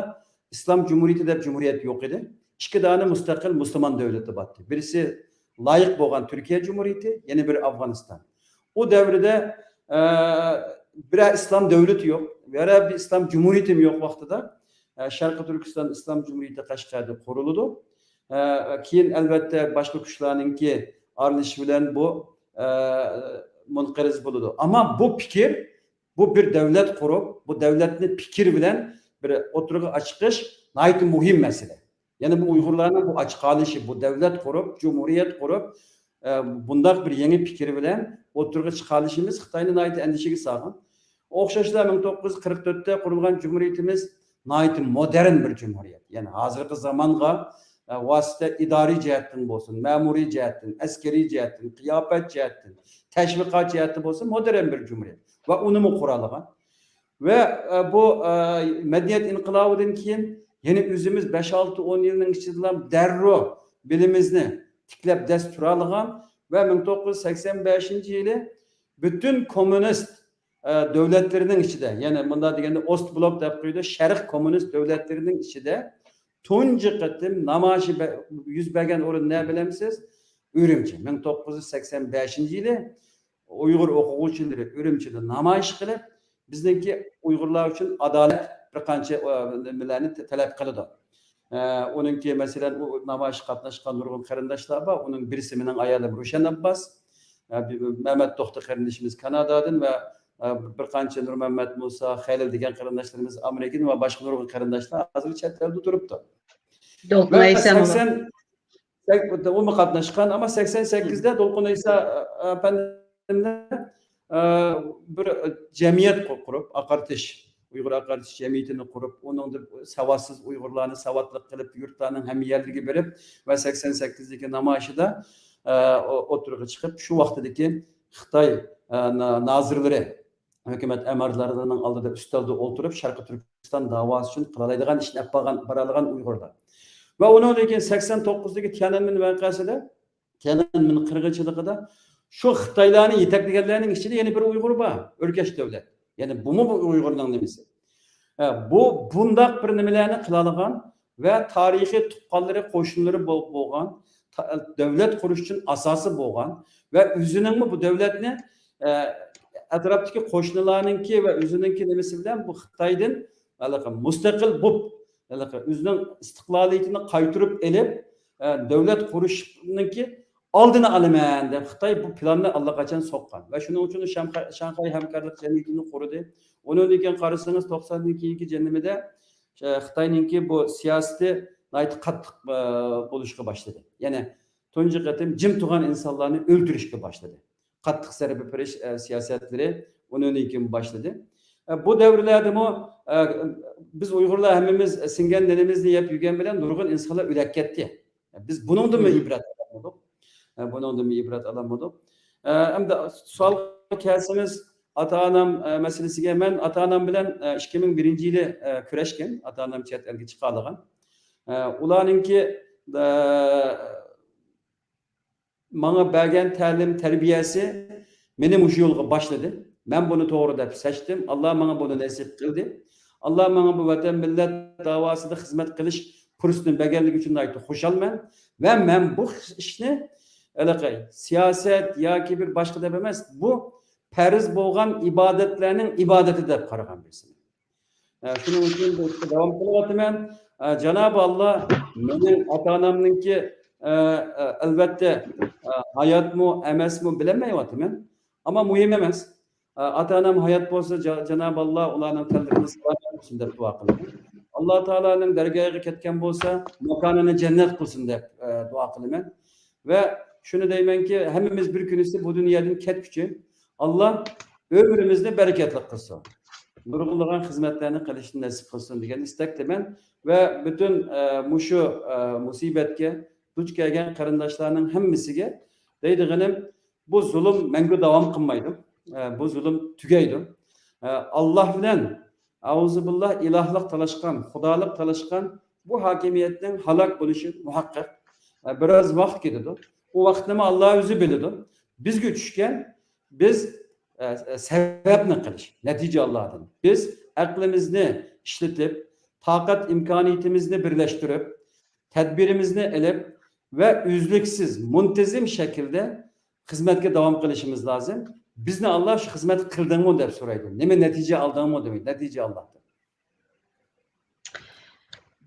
Islom Cumhuriyati deb cumhuriyat yo'q edi. İki tane müstakil Müslüman devleti battı. Birisi layık olan Türkiye Cumhuriyeti, yeni bir Afganistan. O devrede bir İslam devleti yok, bir İslam Cumhuriyeti mi yok vaxtıda. Şarkı Türkistan İslam Cumhuriyeti Qashqarda kuruldu. Keyin elbette başka kuşlarınki arilishi bilan bu munqariz bo'ldi. Ama bu fikir, bu bir devlet kurup, bu devletni fikir bilan bir oturuğa açıkış, nayet muhim mesele. Yani bu Uygurların bu açık kalışı, bu devlet kurup, cumhuriyet kurup, bundak bir yeni fikir bilen oturuğa çıkalışımız Xitayning nayet endişegi sağın. Okşaşlar 1944'te kurulgan cumhuriyetimiz nayet modern bir cumhuriyet. Yani hazırki zamanға vasıta idari cihetten olsun, memuri cihetten, askeri cihetten, kıyafet cihetten, teşvikat cihetten olsun modern bir cumhuriyet. Ve onu mu kuralığın? Ve bu medeniyet inkılabından keyin yeni özümüz 5-6-10 yılın içinde derro bilimizni tiklep destur alğan ve 1985 yılı bütün komünist devletlerinin içinde, yani bunda degende Ostblok dep koydu, Şerq komünist devletlerinin içinde tuncu qıtım namaşı yüz bergen orun ne bilemsiz? Ürümçi. 1985 yılı Uygur okuvchiları Ürümçi'de namayish qilib, bizdeki Uygurlar için adalet bir qancha nimalarni talab qiladi. Onunki mesela o namayish qatnashgan nurg'un qarindoshlar bor. Uning birisi mening ayolim Rushan Abbas, Mehmet To'xta qarindishimiz Kanadadan va bir qancha Nur Muhammad Musa, Xaylil degan qarindoshlarimiz Amerikadan va boshqa nurg'un qarindoshlar hozir chet elda turibdi. Dolqun Aysa o qatnashgan, ama 88'de Dolqun Aysa pandemide bir cemiyet kurup, Akartiş, Uygur Akartiş cemiyetini kurup, onun da savatsız Uygurlarını savatlık kılıp, yurtlarının hem yerligi verip ve 88'deki namaşı da oturuğa çıkıp, şu vaxtdaki Xitay nazırları, hükümet emarlarının aldığı üstelde oturup, Şarkı Türkistan davası için kılalaydıgan, işini baralagan Uygurlar. Ve onun da 89'daki Tiananmen vakasıda, Tiananmen qirg'inchiliğida şu Xitaylarni yetaklaganlarning içinde yeni bir Uygur var, Örkeş devlet. Yani bu mu bu Uygur'dan demesi? Bu bundak bir nimalarni qiladigan ve tarihi tuqqanlari, qo'shinlari bo'lgan, devlet kuruş için asası bo'lgan ve o'zining bu devletni atrofdagi qo'shnilarninki ve o'zininki nimasi bilan bu Xitoydan mustaqil bo'lib, o'zining istiqloliyatini qaytirib elib, devlet kuruşninki aldığını alaman deb Xitoy bu planni allaqachon soqqan ve şunun uchun Shanxay hamkorlik jamiyatini qurdi. Onu degan qarasangiz 90'dagi jannimida Xitoyningki bu siyosati qattiq bo'lishga boshladi. Ya'ni tunji qatim jim turgan insonlarni o'ldirishga boshladi. Qattiq zarba berish siyosatlari undan keyin boshladi. Bu davrlardami biz Uyg'urlar hammamiz singan dinimizni yeb yurgan bilan nurg'un insonlar o'lib ketdi. Biz buningdan ibrat olamadik. Buningdan ibrat olamadik. Endi savolga kelsamiz, ota-onam masalasiga, men ota-onam bilan 2001-yili kurashgan, ota-onam chet elga chiqadigan. Ularninki bana bergen ta'lim terbiyesi meni muşu yolga başladı. Ben bunu doğru dep seçtim. Allah bana bunu nasip kıldı. Allah bana bu vatan millet davasında hizmet kılış kursunu begerlik için ayıttı. Hoşalmen. Ve ben bu işini siyaset ya ki bir başka dememez. Bu periz boğan ibadetlerinin ibadeti de karagan birisini. Şunun için devam kılıvatı ben. Cenab-ı Allah benim ata-anamınki elbette hayat mı, emes mi bilemeyivatım ben. Ama mühim emes. Ata-anam hayat bolsa Cenab-ı Allah ularning kalbini sağlam kılsın dep dua kılıyorum. Allah Teala'nın dergahına ketken bolsa makanını cennet kılsın dep dua kılıyorum. Ve şunu deymen ki hemimiz bir günüsü bu dünyanın ketkiçi. Allah ömrümüzde bereketli kılsın. Nurgulluğun hizmetlerini kılışını nasip kılsın diye istektim ben. Ve bütün muşu musibetke duç kelgen karındaşlarının hemmisiga deydiğim bu zulüm mengü devam kılmaydım. Bu zulüm tügeydi. Allah bilen auzubillah ilahlık talaşkan, hudalık talaşkan bu hakimiyetin halak buluşu muhakkak. Biraz vakt gidiyordu. O vaktimi Allah özü bilirdi. Biz güçken biz sebep ne kılış? Netice Allah'tan. Biz aklımızı işletip takat imkaniyetimizni birleştirip tedbirimizni elip ve üzlüksüz, muntezim şekilde hizmetke devam kılışımız lazım. Biz ne Allah şu hizmet kıldın mı der soraydı. Ne mi netice aldın mı demek. Netice Allah'tan.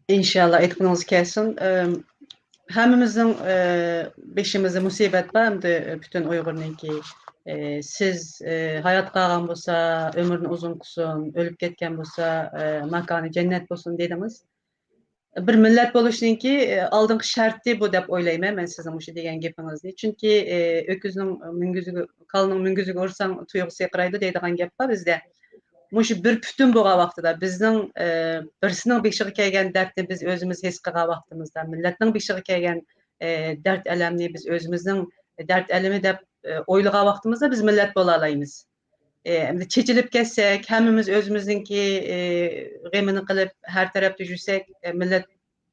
İnşallah etkininiz kelsin. Hemimizin beşimizde musibet var hem de bütün Uygur'unki siz hayat qalğan bolsa, ömrünü uzun kılsın, ölüp ketken bolsa, makanı cennet bolsun dediniz. Bir millet boluşunki aldığınki şartı bu dep oylayman men sizin muşu degen gepingizni. Çünki öküzning müngüzügü, kalının müngüzügü ursan tuyğusu yaqıraydı deydigan gep var bizde. Muşu bir bütün boğa vaqtida bizning birisinin beşiği kelgen dertni biz özümüz his qilgan vaqtimizda, milletning beşiği kelgen dert elemni biz özümüzning dert elemi dep oylagan vaqtimizda biz millet bola alaymiz. Endi çeçilip ketsek, hemimiz özümüzdeki gemini qilib her tarafta yürsek, millet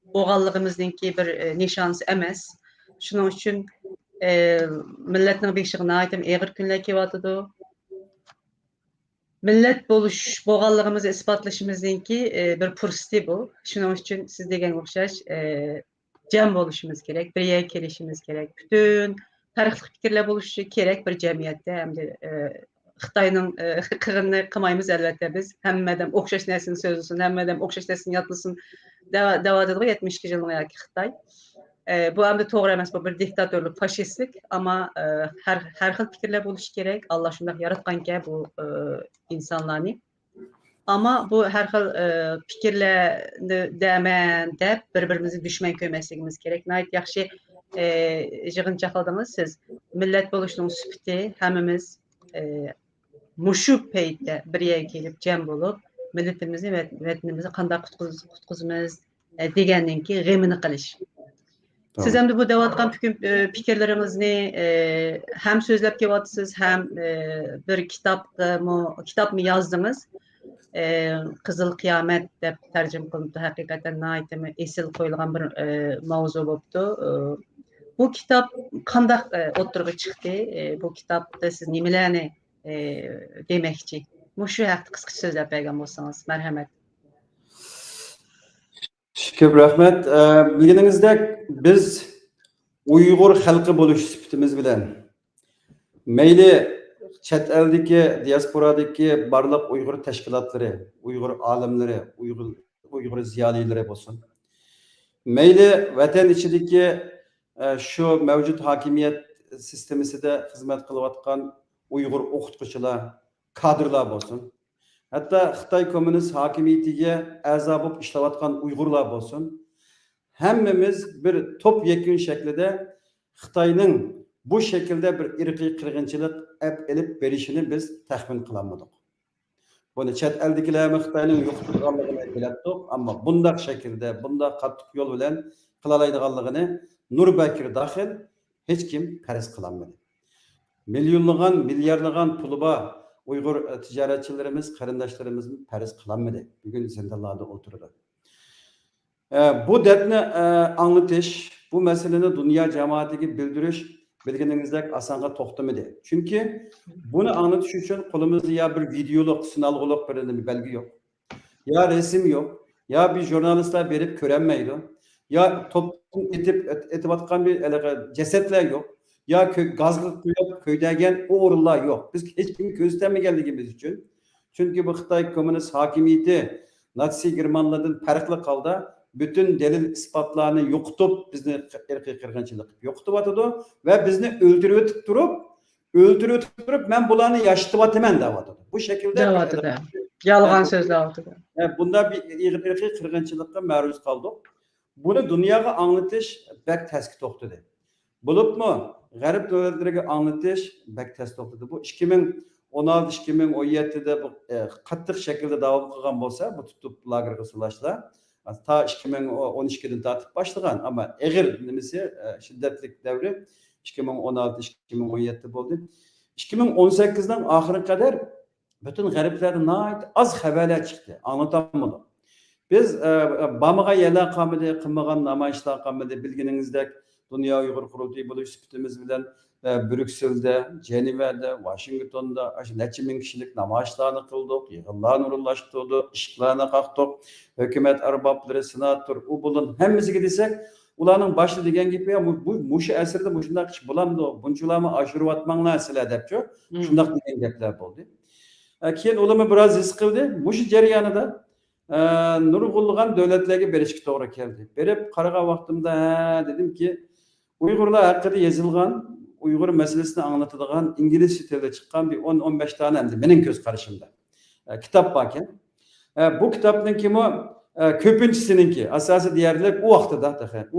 boğalligimizdeki bir nişansı emas. Şunun için milletning beşiğine aytım ağır günler kelyapti. Millet boluş boğalligimizni isbatlaşımızdaki bir fursati bu. Şunun için siz degen o'xshash cem boluşumuz gerek, bir yer kelişimiz gerek. Bütün tarixli fikirler boluşu gerek bir cemiyette hem de Xitayning qırını qılmaymiz elbette biz. Hemmeden o'xshash narsani so'zlasin, hemmeden o'xshash narsani yodlasin. Davadığı 72 yılın yoki Xitay. Bu hem de to'g'ri emas, bu bir diktatörlük, faşistlik ama her xil fikirler buluş gerek. Allah shunday yaratganki bu insanlarni. Ama bu her xil fikirlerni demen deb bir-birimizni dushman ko'rmasligimiz gerek. Nayt yaxshi yig'incha qildingiz siz. Millet bo'lishning sifati hammamiz mushu paytda bir yerga kelib jam bo'lib, millatimizni va vatanimizni qanday qutqizamiz degandan keyin g'amini qilish. Tamam. Siz hem de bu devatkan fikirlerinizni hem sözlep kevatsız hem bir kitap mı yazdınız? Kızıl Kıyamet deb tercüme kılınıptı. Hakikaten naitimi esil koyulgan bir mavzu boluptu. Bu kitap kandak oturga çıktı? Bu kitapta siz nimelerni demekçi? Muşu haqda kısaca sözlep bergen bolsanız, merhamet. Ko'p rahmat. Bilganingizdek biz Uyg'ur xalqi bo'lish sifatimiz bilan mayli chet eldagi diasporadagi barliq Uyg'ur tashkilotlari, Uyg'ur olimlari, Uyg'ur ziyolilari bo'lsin. Mayli vatan ichidagi shu mavjud hokimiyat sistemasida xizmat qilayotgan Uyg'ur o'qituvchilar, kadrlar bo'lsin. Hatta Xitoy kommunist hakimiyetiga a'zo bo'lib ishlayotgan Uyg'urlar bo'lsin. hammamiz bir topyekun shaklida Xitoyning bu şekilde bir irqiy qirg'inchilik elib berishini biz taxmin qilamadik. Bunu chet eldagilar Xitoyning yo'qotganligini bilardik, ammo bunday shaklda, bunday qattiq yo'l bilan qila oladiganligini Nurbakir daxil hech kim faraz qilolmadi. Milyonlagan, milyarlagan puli bor Uyg'ur tijoratchilarimiz, qarindoshlarimiz faraz qilolmadi. Bugun zindanlarda o'tiradi. Bu derdni anlatish, bu masalani dunyo jamoatiga bildirish bilginingizdak asanga to'xtamadi. Chunki buni anlatish uchun qo'limizda ya bir videoluk, sinalg'uliq bir belge yok. Ya resim yok. Ya bir jurnalistlar berip ko'ranmaydi. Ya toplum etib bir cesetler yok. Ya gazlı kuyup köydagen o o'rinlar yok. Biz hech kim ko'zlamaganligimiz uchun. Chunki bu Xitoy komünist hakimiyeti Nazi Germanlardan farqli holda bütün delil ispatlarını yo'qotib bizni irqiy qirg'inchilik yo'qotyapti ve bizni o'ldirib turib men bularni yashityapman deyapti. Bu şekilde yolg'on so'zlar bunda bir irqiy qirg'inchilikka maruz qaldik. Bunu dunyoga anlatish bak tasga to'xtadi. Bo'libmi g'arb davlatlariga anlatish bak tas to'xtadi. Bu 2016-2017'de bu qattiq shaklda davom qilgan bo'lsa, bu tutib lagerga sulashlar ta 2012'den tartib başlagan ama egir nimesi şiddetlik devri 2016-2017 bo'ldi. 2018'den ahire kadar bütün gariplerden ait az haberler çıktı. Anlatamadım. Biz Bamaga yela qamidi, qılmagan namayışlar qamidi bilginingizde Dünya Uyghur Kurultayı buluş süpütümüz bilen Brüksel'de, Ceneva'da, Washington'da neçe bin kişilik namayışlarını kıldık, yığınlarını uğurlaştırdık, ışıklarına kalktık, hükümet arbapları, senatör, u bulun hemmisi gidisek, ulanın başı degen gibi ya bu muşu esirde bu şundak iş bulamdı, bunçulamı aşırıvatmanlar silah depço, şundak degen gepler oldu. Keyin ulama biraz risk kıldı, muşu ceryanıda nurgulluğun devletlerine berişik doğru geldi. Berip karaga vaktimde dedim ki Uygurlar hakkında yazılgan, Uygur meselesini anlatılan İngiliz sitede çıkan bir 10-15 tane hem de benim göz karşımda. Kitap bakın. Bu kitabın kimi köpüncüsününki, asası diğerler o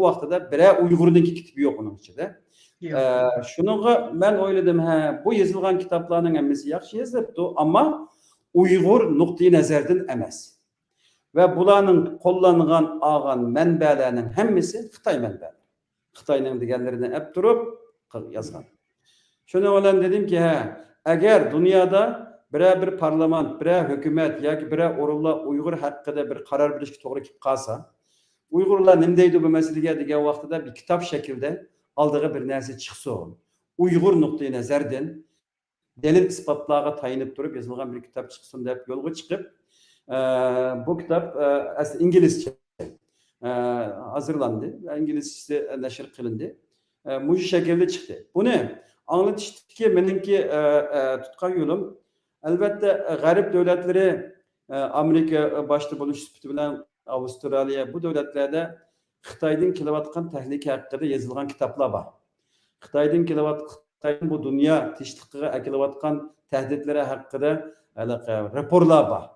vaktada birer Uygur'unki kitabı yok onun içinde. Şununla ben oyladım, bu yazılgan kitaplarının emmesi yaxşı yazılıptı ama Uygur noktayı nazardan emas. Ve bulanın kullanılan ağan menbelerinin hemmesi Xitay menbeleri. Xitayning deganlarini hep durup yazgan. Şunu olan dedim ki eğer dünyada bir parlament, bir hükümet yoki bir o'rinlar Uygur hakkında bir karar berishga to'g'ri kelib qolsa, Uygurlar nima deydi bu masalaga degan vaqtida bir kitap şekilde aldığı bir narsa chiqsin. Uygur nuqtai nazardan delil isbotlarga tayinib turib yozilgan bir kitap chiqsin deb yo'lga chiqib, bu kitap aslında İngilizce hazırlandı. İngilizce neşir kılındı. Bu şekilde çıktı. Bunu anlatıştaki benimki tutkan yolum elbette garip devletleri Amerika başta buluş bilen Avustralya bu devletlerde Xitay'dan kilovatkan tehlike hakkında yazılgan kitaplar var. Xitay'dan Xitay'ın bu dünya tişliğe kilovatkan tehditlere hakkında raporlar var.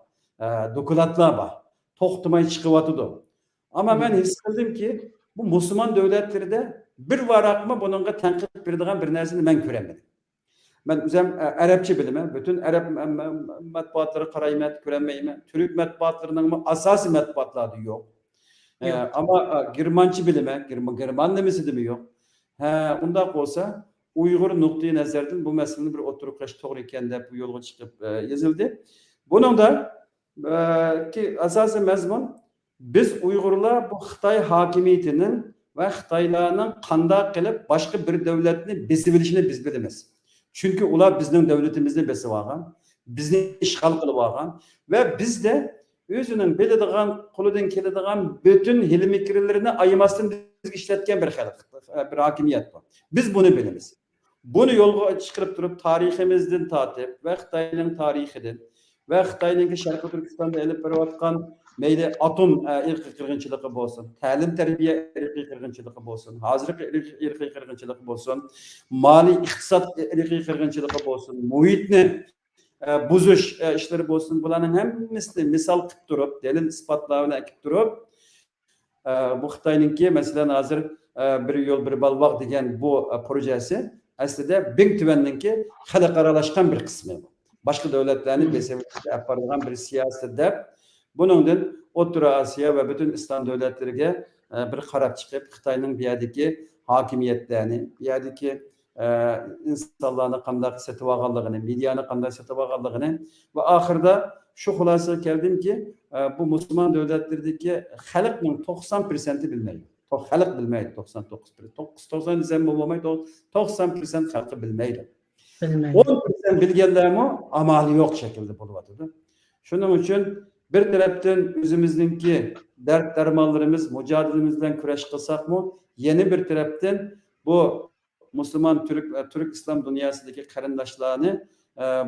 Dokulatlar var. Toxtumay çıkıvatıdı. Ama ben hissettim ki bu Müslüman devletleri de bir varakma bununla tenkit berdiğen bir nersini ben göremedim. Ben özüm Arapça bilimi, bütün Arap matbuatları qarayman, göremeyiman. Türk matbuatlarının asasi matbuatları yok. Ama Germanca bilimi, German nemesi de mi yok? Undaq olsa Uygur nuqtai nazardan bu meselenin bir oturup qaş to'g'ri ekan deb bu yo'lga chiqib yozildi. Bunun da ki asasi mazmun biz Uygurlar bu Xitay hakimiyetinin ve Xitaylarının qanday qilib başka bir devletini besib olishini biz bilamiz. Çünkü ular bizning devletimizni besib olgan, bizni ishg'ol qilib olgan ve biz de o'zining biladigan, qo'lidan keladigan bütün hilm-fikirlarini ayamasdan ishlatgan bir xalq, bir hakimiyet bu. Biz bunu bilamiz. Bunu yo'lga chiqarib turib tariximizdan tortib ve Xitoyning tarixidan ve Xitoyning Sharqiy Turkistonda elib borayotgan meyli atom irqiy qirg'inchiligi bo'lsin, ta'lim tarbiya irqiy qirg'inchiligi bo'lsin, hozirgi irqiy qirg'inchiligi bo'lsin, moliy iqtisod irqiy qirg'inchiligi bo'lsin, muhitni buzish ishlari bo'lsin, bularning hammasini misol qilib turib, delil isbotlar bilan kelib turib, bu Xitoyninki masalan hozir bir yo'l bir balbaq degan bu projesi aslida Bing tumanninki xalqaralashgan bir qismi bu. Başka devletlerini beslemekte yaparılan bir siyaset de bunundan O'rta Asya ve bütün İslam devletlerine bir qarab chiqib Xitoyning bu yerdagi hokimiyatlarini, bu yerdagi insonlarni qanday setib olganligini, mediani qanday setib olganligini va oxirida shu xulosaga keldimki, bu musulmon devletlerdagi xalqning 90% bilmaydi. Xalq bilmaydi 99%. 90 desem bo'lmaydi, 90% xalqi bilmaydi. 10% bilgenlerimi amali yok şekilde buluyordu. Şunun için bir taraftan özümüzdeki dert dermanlarımız, mücadelemizden küreş kılsak mı? Yeni bir taraftan bu Müslüman Türk İslam dünyasındaki karındaşlarını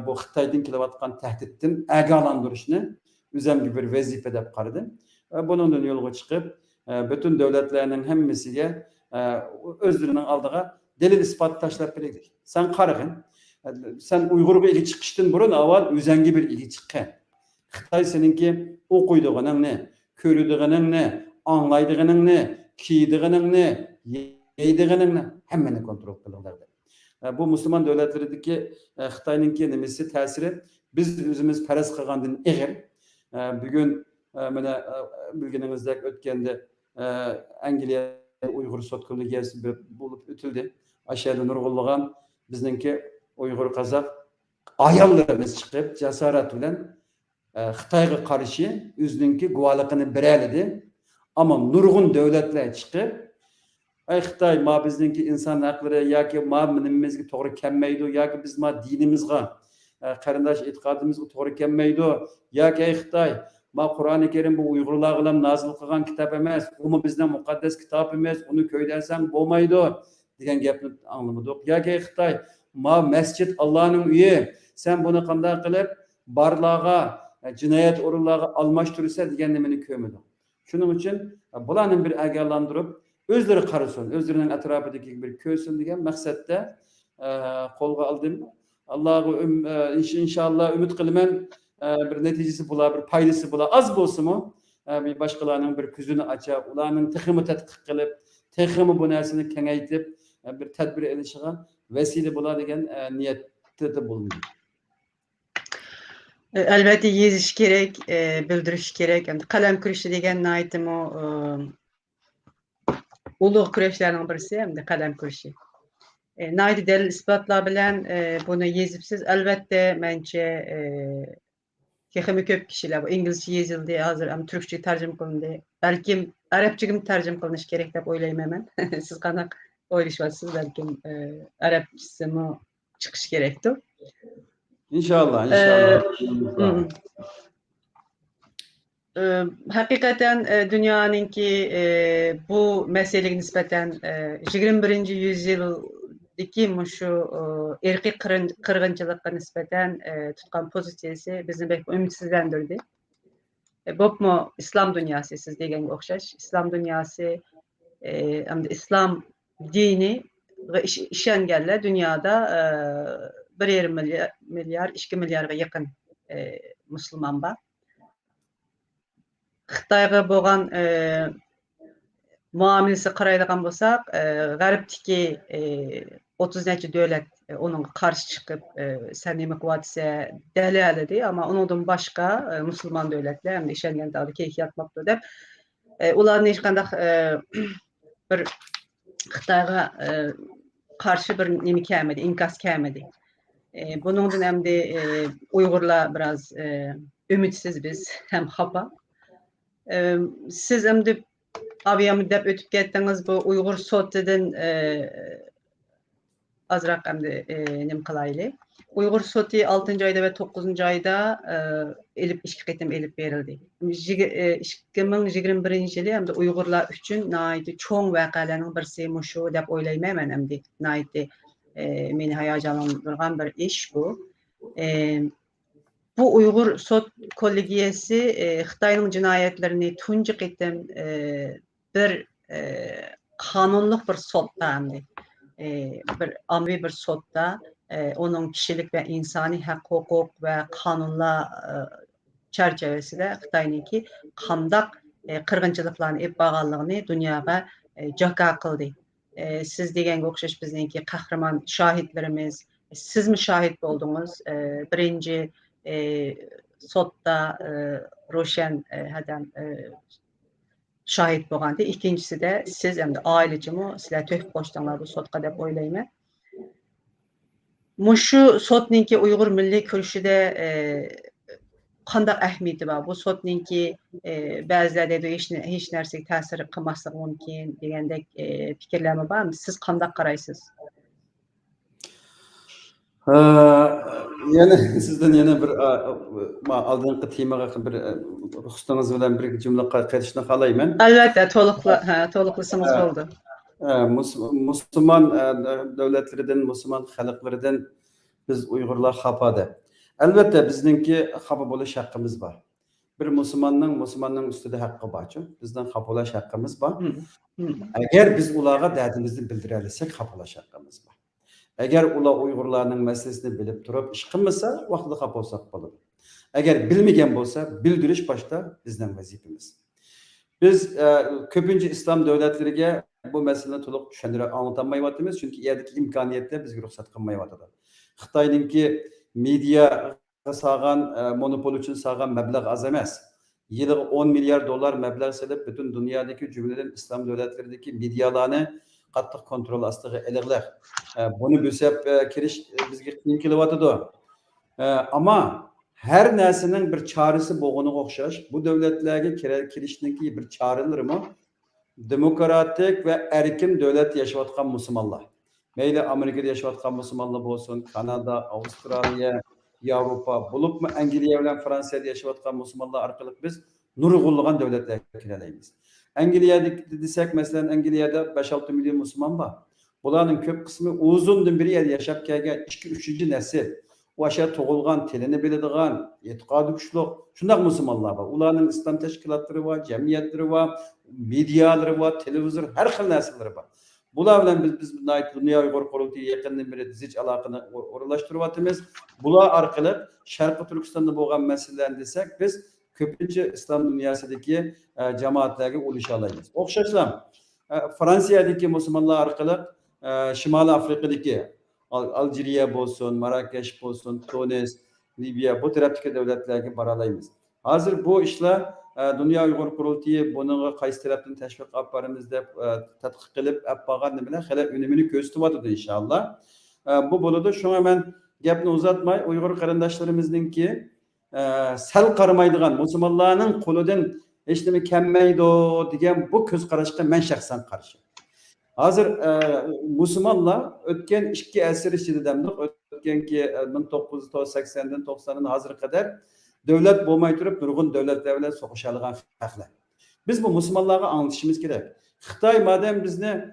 bu Xitay'dan kilovatkan tehditin agalandırışını üzemli bir vazife edip kardı. Bunun yoluna çıkıp bütün devletlerinin hemmesiyle özlerinin aldığı delil ispat taşlar biriktir. Sen karıgın. Sen Uygur'a ilgi çıkıştın burun aval üzengi bir ilgi çıkkın. Xitay seninki okuyduğunun ne, körüdüğünün ne, anlaydığının ne, kiydiğinin ne, yeydiğinin ne, hemmeni kontrol kılırlardı. Bu Müslüman devletlerindeki Xitay'ninki nemesi tesiri biz özümüz peres kılgandın eğer bugün bilginimizdeki ötkende Angliya Uygur sotkunu gelsin bulup ütüldü. Aşağıda Nurgulluğan bizninki Uygur Kazak ayallarımız çıkıp cesaret bilen Xitayga karşı özününki guvalıqını bireledi. Ama nurgun devletler çıkıp ay Xitay ma bizninki insan hakları ya ki ma minimizge doğru kelmeydi ya ki biz ma dinimizge qarindaş etiqadımızga doğru kelmeydi ya ki Xitay ma Kur'an-ı Kerim bu Uygurlar bilen nazil kılgan kitap emas, o bizden mukaddes kitap emas, onu köyden sen bo'lmaydi degan gapni anlamadık. Ya ki Xitay ma mescid Allah'ın üye, sen bunu qanday qilib barlarga, cinayet orunlarga almashtırırsa degan nimani ko'madi. Shuning uchun bularni bir agarlantirib, o'zlari qarasin, o'zlarining atrofidagi bir ko'rsin degan maqsadda qo'lga oldim. Allohga inshaalloh umid qilaman bir neticesi bular, bir paydası bular az bo'lsa-mu, bir başkalarının bir ko'zini ochib, ularning texmi tadqiq qilib, texmi bu narsani kengaytirib bir tadbir elishiga vesile bular degan niyatda bulundum. Elbette yeziş gerek, bildiriş gerek. Yani kalem kürüşü degen aitim o ulug' kurashlarning birisi hamda kalem kürüşü. Naydi delil ispatlar bilen bunu yezipsiz. Elbette bence texmi köp kişiler bu İngilizce yazıldı hazır ama Türkçe tercüme kılındı. Belki Arapçaga tercüme kılınış gerek dep oylayım hemen. Siz kanak oylaşıyorsunuz belki Arapçası mı çıkış gerekti. İnşallah. Hakikaten dünyanınki bu meseleye nispeten 21. yüzyıldaki şu erkek kırgınçılıkka nispeten tutkan pozisyası bizni pek ümitsizlendirdi. Bu İslam dünyası siz degen okşaş. İslam dünyası İslam dini ve işengerler dünyada 1,5 milyar, 2 milyarga yakın Müslüman var. Xitayga bo'lgan muamelesi qaraydigan bo'lsak, G'arbdagi 30 necha davlat onunğa qarşı chiqib, sen nima qilyapsa daliladi, ama onundan boshqa musulmon davlatlar hamda ishongan dag'da kayfiyatmabdi deb ularni hech qanday bir Xitayga qarşı bir nima kelmadi, inkas kelmadi. Bunundan hem de Uygurlar biraz ümitsiz biz, hem xafa. Siz hem de aviyamı dep ötüp gettiniz bu Uygur sotidan azraq hem de nim kılaylı. Uygur soti 6. ayda ve 9. ayda elip işki qitim elip verildi. 2021 yılı hem de Uygurlar üçün naiti çoğun vaqalarning birisi şu dep oylayman men hem de naiti meni hayacanlandırgan bir iş bu. Bu Uygur Sot Kollegiyesi Xitayning cinayetlerini tunji qitim bir kanunluk bir sotda hamdi. Bir amri bir sotda onun kişilik ve insani hak, hukuk ve kanunlar çerçevesinde Xitayninki qandaq qırğınçılıqlarını ep bağanlığını dünyaya jaka qıldı. Siz degenge okşaş bizninki kahraman şahitlerimiz. Siz mi şahit boldunuz? Birinci sotda Roşen hadam şahit bolğandy. İkincisi de siz hem de ailecimi sizler töhf qoşdunlar bu sotqa dep oylayman. Muşu sotninki Uygur Milli Kürsüde qandaq ähmiyeti bar? Bu sotninki bäzileri hiç närsege täsir qılmasligi mümkin degendek pikirlermi barmy? Siz qandaq qaraýsyz? Yana sizden yana bir aldığınki temaga bir ruhsatınız bilen bir cümle qaytarishni xalayman. Albatta, to'liqlasangiz bo'ldi. Müslüman devletlerinden, Müslüman halklarından biz Uygurlar xapada. Elbette bizninki xafa bo'lish haqqimiz bor. Bir Müslümanning ustida haqqi bor. Bizden xafa bo'lish haqqimiz bor. Agar biz ularga derdimizni bildira olsak, xafa bo'lish haqqimiz bor. Agar ular Uygurlarning masalasini bilib turib ish qilmasa, vaqtida xafa bo'lsak bo'ladi. Agar bilmagan bo'lsa, bildirish boshda bizning vazifamiz. Biz ko'pincha islom davlatlariga bu masalani to'liq tushundira olmayapmiz, chunki yerdagi imkoniyatda bizga ruxsat qilmayapti. Xitoyninki mediaga solgan monopol uchun solgan mablag' az emas. Yiliga 10 milyar dollar mablag' solib, butun dunyodagi jumladan islom davlatlaridagi medialarni qattiq kontrol ostiga ilg'lar. Buni bo'sab kirish bizga qiyin kelyapti. Ammo her narsaning bir çaresi bo'lganiga o'xshash, bu davlatlarga kirishninki bir choralarimi demokratik ve erkin davlat yashayotgan musulmonlar. Mayli Amerikada yashayotgan musulmonlar bo'lsin, Kanada, Avstraliya, Yevropa, bo'libmi Angliya bilan Fransiyada yashayotgan musulmonlar orqali biz nurg'unlagan davlatlarga kira olamiz. Angliyada desak, masalan, Angliyada 5-6 milyon musulmon bor. Bularning ko'p qismi uzundan beri yerda yashab kelgan 2-3 nesil. O aşağı toğulgan, telini bilediğen, etiqadı güçlü, şundak Müslümanlar var. Ularının İslam teşkilatları var, cemiyetleri var, medyaları var, televizyon, her xil narsaları var. Bular bilen biz Dünya Uygur Kurultayı yakından beri zic alakını oralaştırıvatımız. Bular arkalı Şarkı Türkistan'da boğan meselelerini desek, biz köpünce İslam dünyasındaki cemaatlerine ulaşalayız. Okşaşlam, Fransa'daki Müslümanlar arkalı Şimali Afrika'daki Algeriya bo'lsin, Marrakesh bo'lsin, Tunis, Libya bu taraftaki devletlerge baralaymiz. Hazır bu işler Dünya Uygur Kurultayı bununla qaysi tarafdan teşvik yaparımız deb tadqiq qilib appagan bilan hali önümünü ko'rsatyapti inşallah. Bu bo'ladi. Şuna men gapni uzatmay Uygur qarindoshlarimizningki sal qaramaydigan musulmonlarning qo'lidan hech nima kelmaydi degan bu ko'z qarashga men shaxsan qarshi. Hazır Müslümanlar ötken 2 asır içinde demdik. Ötkenki 1980'den 90'ın hazır kadar devlet bulmay turib nurgun devletler bilen soğuşalıgan haklar. Biz bu Müslümanlara anlatışımız gerek. Xitay madem bizni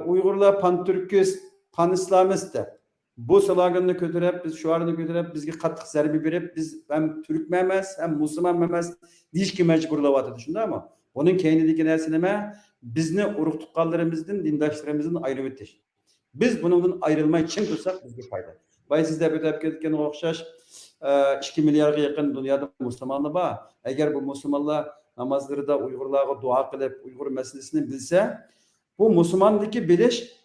Uygurlar pan-Türkist, pan-İslamist de bu sloganını götürüp, biz şuarını götürüp, bizge qattiq zarbi berip, biz hem Türkmen emas, hem Müslüman emas deyishga majburlayapti, shunday mi? Bunun kendideki narsa nima? Bizni urug' tuqqanlarimizdan, dindoshlarimizni ayirib o'tish. Biz bundan ayrılmay chin tursak bizga foyda. Bay sizda o'tib ketgan o'xshash 2 milyarga yaqin dunyoda musulmonlar bor. Agar bu musulmonlar namozlarida Uyg'urlarga duo qilib, Uyg'ur masalasini bilsa, bu musulmondagi bilish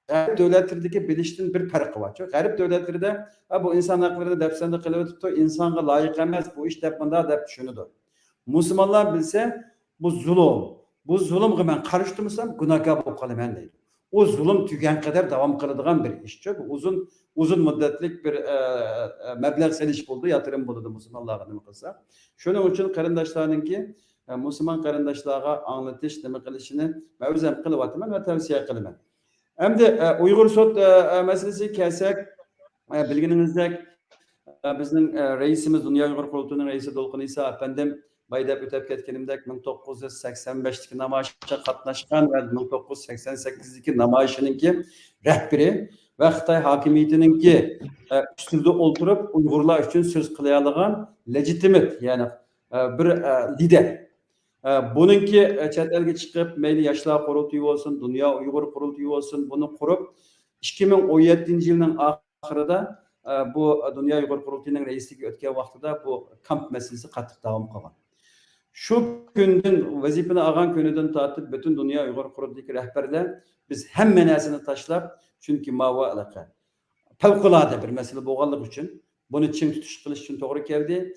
G'arb davlatlaridagi bilishdan bir farqi bor. G'arb davlatlarida bu inson haqlarini dafsanda qilib o'tibdi, insonga loyiq emas, bu ish deb bunda deb tushunadi. Musulmonlar bilsa, bu zulm. Bu zulmga men qarshi tursam gunohkor bo'lib qolaman deydi. O zulm tugan qadar davom qiladigan bir ish. Bu uzun muddatlik bir mablag' selish bo'ldi, yatırım bo'ldi musulmonlarga nima qilsa. Shuning uchun qarindoshlarningki musulmon qarindoshlarga anglatish nima qilishini men o'zim qilyapman va tavsiya qilaman. Endi Uyg'ur sot masalasiga kelsak, bilganingizdek bizning raisimiz Dünya Uyghur Kurultayı'nın raisi Dolqun İsa efendim Baydab o'tib ketganimdek 1985'deki namoyishga qatnashgan va 1988'deki namoyishiningki rahbari va Xitoy hokimiyatiningki ustida o'ltirib Uyg'urlar uchun so'z qila olgan legitimate, ya'ni bir lider. Bununki chet elga chiqib, mayli yoshlar qurultiyi bo'lsin, Dunyo Uyg'ur qurultiyi bo'lsin, buni qurib 2017-yilning oxirida bu Dünya Uyghur Kurultayı'nın reisliği o'tgan vaqtida bu kamp meselesi qattiq davom qilgan. Şu günden vazifeni algan günüden tartib bütün dünya Uyghur Kurulu'daki rehberler biz hemen nesini taşlap çünkü mava alaka. Fevkalade bir mesele boğallık için. Bunu için tutuş kılış için doğru geldi.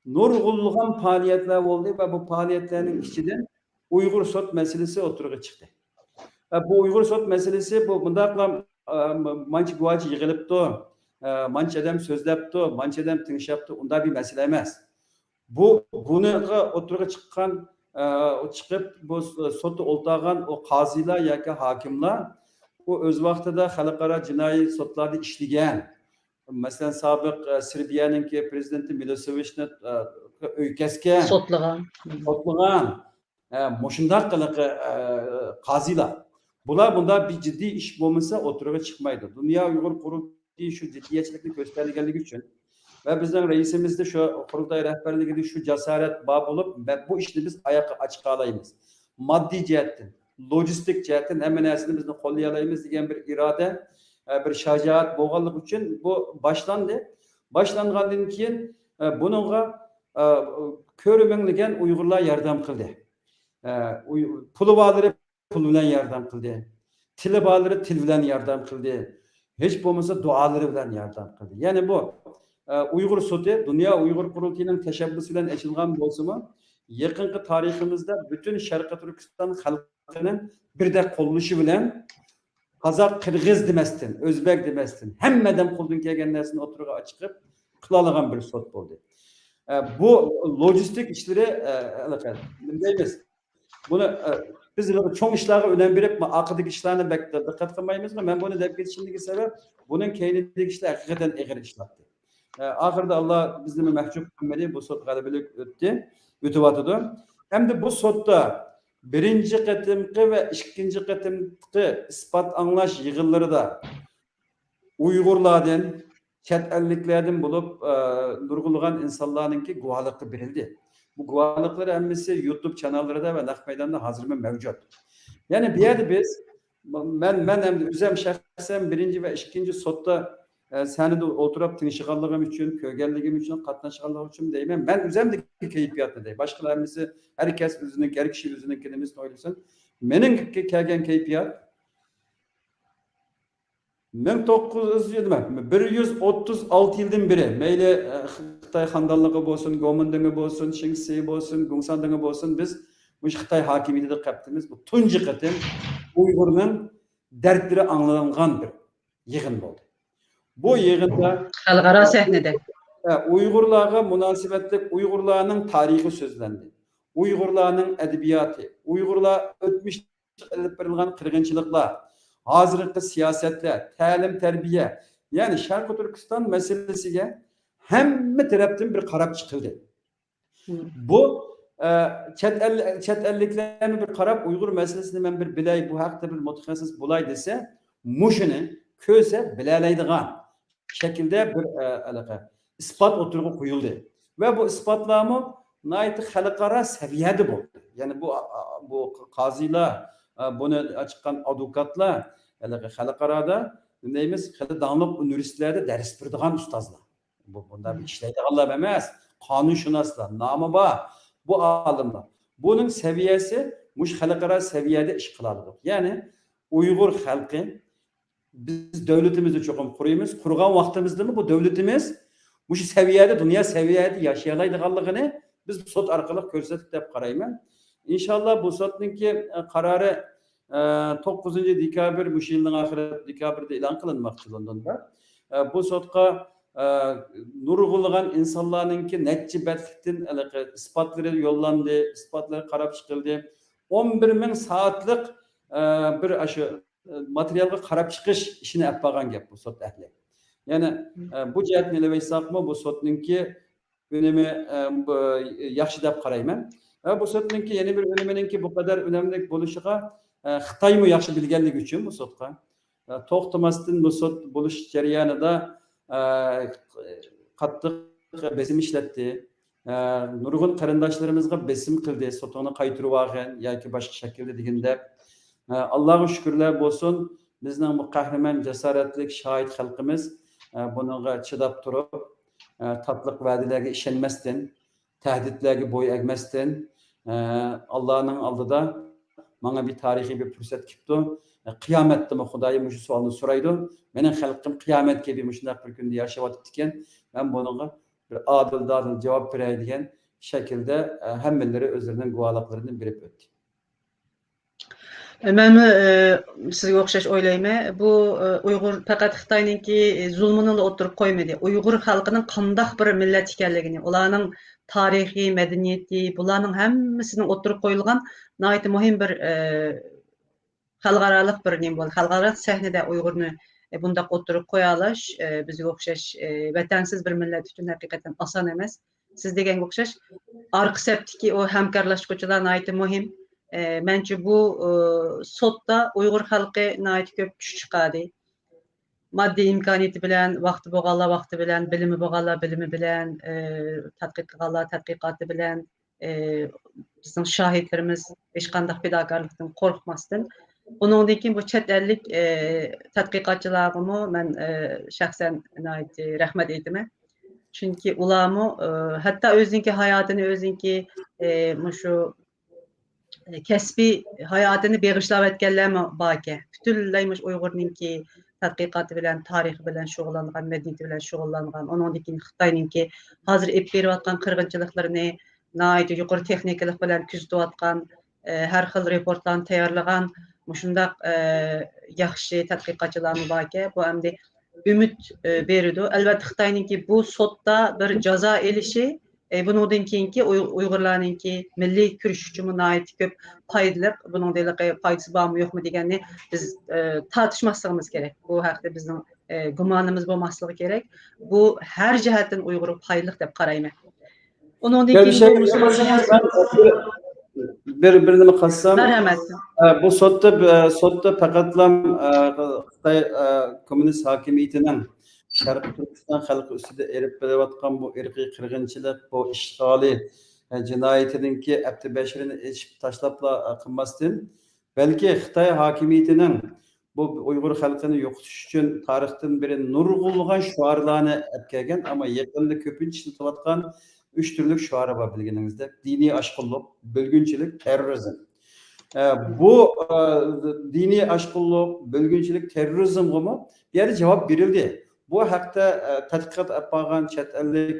Nurgulluğun faaliyetler oldu ve bu faaliyetlerin içinden Uygur sot meselesi oturuğa çıktı. Bu Uygur sot meselesi bu bundakla manç guacı yığılıptı, manç adam sözlepti, manç adam tinşaptı. Onda bir mesele emez. Bunu oturuğa çıkan çıkıp bu sotu oltağan o kaziler yoki hakimler bu öz vaqtida xalqaro jinoiy sotlarda ishlagan. Masalan, sobiq Serbiyaninki prezidenti Milosevichni o'tkazgan, sotlagan. Mushundaq qiliq qazilar. Bular bunda bir ciddi iş bo'lmasa o'tirg'i chiqmaydi. Dünya Uyg'ur qurultiyi shu jiddiyatchilikni ko'rsatganligi uchun ve bizden reisimiz de şu kurultay rehberliğinde şu cesaret bağ bulup bu işini biz ayakta açık alayımız. Maddi cihetten, lojistik cihetten hemen esini biz de kollayalayımız diyen bir irade, bir şacaat boğallık için bu başlandı. Başlanğandan keyin bununla körümenligen Uygurlar yardım kıldı. Pulu bağları pul bilen yardım kıldı. Tili bağları til bilen yardım kıldı. Hiç olmasa duaları bilen yardım kıldı. Yani bu Uygur sotu, Dünya Uygur Kurultayı'nın teşebbüsüyle açılgan bolsumu, yakınki tarihimizde bütün Şarkı Türkistan halkının bir de kolluşu bilen Kazak, Kırgız demestin, Özbek demestin, hemmeden kolun kelgenlersini oturuğa çıkıp kılalıgan bir sot oldu. Bu lojistik işleri deymiz. Bunu biz çoğu işlere önem verip akıdaki işlerine dikkat kılmayımız ama ben bunu dikkat ettiğimdeki sebep bunun keynideki işler hakikaten eğer işlerdi. Ahırda Allah bizden mahcup etmedi. Bu sot galibelik ötüp atıdı. Hem de bu sotta birinci katımkı ve ikinci katımkı ispat anlaş yığılları da Uygurlardan, chet elliklerden bulup nurgulgan insanlarınki guvalıkı birildi. Bu guvalıkları emmisi YouTube kanalları ve Nak Meydan'da hazır mevcut. Yani bir yerde biz ben hem de üzem şahsen birinci ve ikinci sotta seni de oturup tinişiğallığım için, köygelliğim için, katnaşıqallığım için deyim. Ben üzemdeki keyfiyatı deyim. Başkalarımızı herkes üzünün, her kişi üzünün kendimiz oylasın. Benim kelgen keyfiyat 1936 yıldan beri meyle Xitay xandallığı bolsun, Gomindingi bolsun, Şingsi bolsun, Gungsandingi bolsun biz bu Xitay hakimiyeti de kaptığımız bu tuncu katım Uygur'un dertleri anlangan bir yığın oldu. Bu yığında Halkara sahnede Uygurlarga münasebetlik Uygurlarning tarihi sözlendi. Uygurlarning edebiyatı, Uygurlar ötmüş ilip berilgan qirg'inchiliklar, hozirgi siyasetler, ta'lim terbiye. Yani Şarkı Türkistan meselesiga hamma tarafdan bir qarab chiqildi. Bu chet elliklarni bir qarab Uygur meselesini men bir bilay, bu haqda bir mutaxassis bulay dese, mushuni ko'sa bilalaydigan şekilde bir ispat oturumu koyuldu. Ve bu ispatlamı nayeti halkara seviyede buldu. Yani bu kaziler, bunu açıkan advokatlar, halkarada neyimiz? Danlık üniversitelerde ders verdiğin ustazlar. Bunda bir işleydi Allah demez. Kanunşünaslar, namı var. Bu alımlar. Bunun seviyesi muş halkara seviyede iş kılalıdır. Yani Uygur halkı biz devletimizi çok kuruyumuz. Kurgan vaktimizde mi bu devletimiz bu seviyede, dünya seviyede yaşayalaydıqallığını biz bu sot arkalık gösterdik dep qarayman. İnşallah bu sotninki kararı 9 dekabr bu yılın ahir dekabrda e'lon qilinmoqchi Londonda. Bu sotqa nurg'ulg'an insonlarninki necha betlikdan isbotlari yo'llandı, isbotlari qarab chiqildi. 11.000 saatlik bir aşı materyalga qarab chiqish ishini olib borgan gap bu sot ahli. Yani bu cihetni elevaysak-mı bu sotninki önemi yaxshi deb qarayman. Bu sotninki yeni bir öneminki bu kadar önemli bo'lishig'a Xitoymi yaxshi bilganligi uchun bu sotqa to'xtamasdan bu sot bo'lish jarayonida qattiq besim ishlatdi. Nurg'un qarindoshlarimizga besim qildi, sotini qaytirib olgan yoki boshqa shaklda deganda Allah'a şükürler olsun. Bizning bu qahraman cesaretlik şahit xalqimiz bunga chidab turib, tatliq va'dalarga ishonmasdan, tahdidlarga bo'y egmasdan Allah'ın aldıda bana bir tarihi bir fırsat kipti. Kıyamette mi Xudayım şu sualını soraydı. Benim halkım kıyamet gibi müşnak bir günde yaşayatıp diken ben bununla bir adil cevap vereydigen şekilde hemmeleri özlerinin guvalaklarından birip öttü. Ben sizge okşaş oylayma. Bu Uygur fakat Xitayninki zulmunu da oturup koymadı. Uygur halkının qandaq bir millet ekanligini, ularning tarihi, medeniyeti, bularning hemmisini oturup koyulgan nayet muhim bir xalqaralıq bir nim bol. Xalqaralıq sahnede Uygurnu bundaq oturup koyalaş bizge okşaş vatansiz bir millet üçün hakikaten asan emas. Siz degen okşaş arqı septiki o hemkarlaşqıçılar nayet muhim. Bence bu sotda Uygur halkı nayet köp güç çıkardı. Maddi imkaniyeti bilen, vakti bilen, bilimi bilen, tadqiqatı bilen, bizim şahitlerimiz hiç qandaq fedakarlıktan korkmasdan. Ondan keyin bu chet ellik tadqiqatçılarımı ben şahsen nayet rahmet eytime. Çünkü ulamı hatta özünki hayatını özünki şu kesbi hayatını bağışlap etkenlermi bake. Bütünleymiş Uygur'ninki tadqiqatı bilen, tarihi bilen şoğullangan, medeniyeti bilen şoğullangan, onun dikin Xitayninki hazır ep berip atkan kırgınçılıklarını naydı yuqori texnikalik bilen küzüp atkan, her xil reportlarını tayarlagan, muşundaq yaxşı tadqiqatçılarmy bake. Bu emdi ümit beridi. Elbette Xitayninki bu sotda bir jaza elişi bundan keyinki Uygurlarninki milli kürüş üçin nayet köp paydalyk, bunun delik paydası barmı yo'qmi deganni biz tartışmasligimiz gerek. Bu haqda bizning gumanımız bolmaslığı gerek. Bu her jihatdan Uygur'a paydalyk dep qarayman. Ondan keyin birini kassam merhamet. bu sotda faqatlam Xitay komünist hakimiyetining Sharqi Turkiston xalqi ustida erib berayotgan bu irqiy qirg'inchilik, bu ishg'oliy jinoyatininki abtibashirini eshib tashlabla qilmasdan, balki Xitoy hakimiyetining bu Uyg'ur xalqini yo'qotish uchun tarixdan beri nurg'ulg'an shuarlarni olib kelgan, ammo yaqinda ko'pincha ishlatayotgan 3 turlik shuari bor bilganingizdek: diniy ashqulluq, bo'lgunchilik, terrorizm. Bu diniy ashqulluq, bo'lgunchilik, terrorizmga bir yerde cevap verildi. Bu haqda tadqiqot olib borgan chet ellik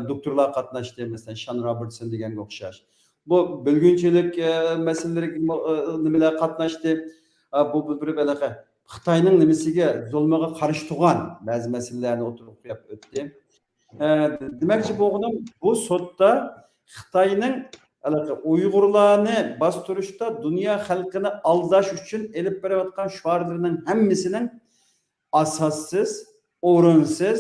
doktorlar qatnashdi, masalan Sean Robertson deganga o'xshash. Bu bo'lgunchilik masalalari nimalar qatnashdi. Bu bir balaqa Xitoyning nimasiga, zulmiga qarshi turgan ba'zi masalalarni o'tirib qo'yib o'tdi. Demakchi bu sotda Xitoyning Uyg'urlarni bostirishda dunyo xalqini aldash uchun elib berayotgan shuarlarning hammasining asossiz, o'rinsiz,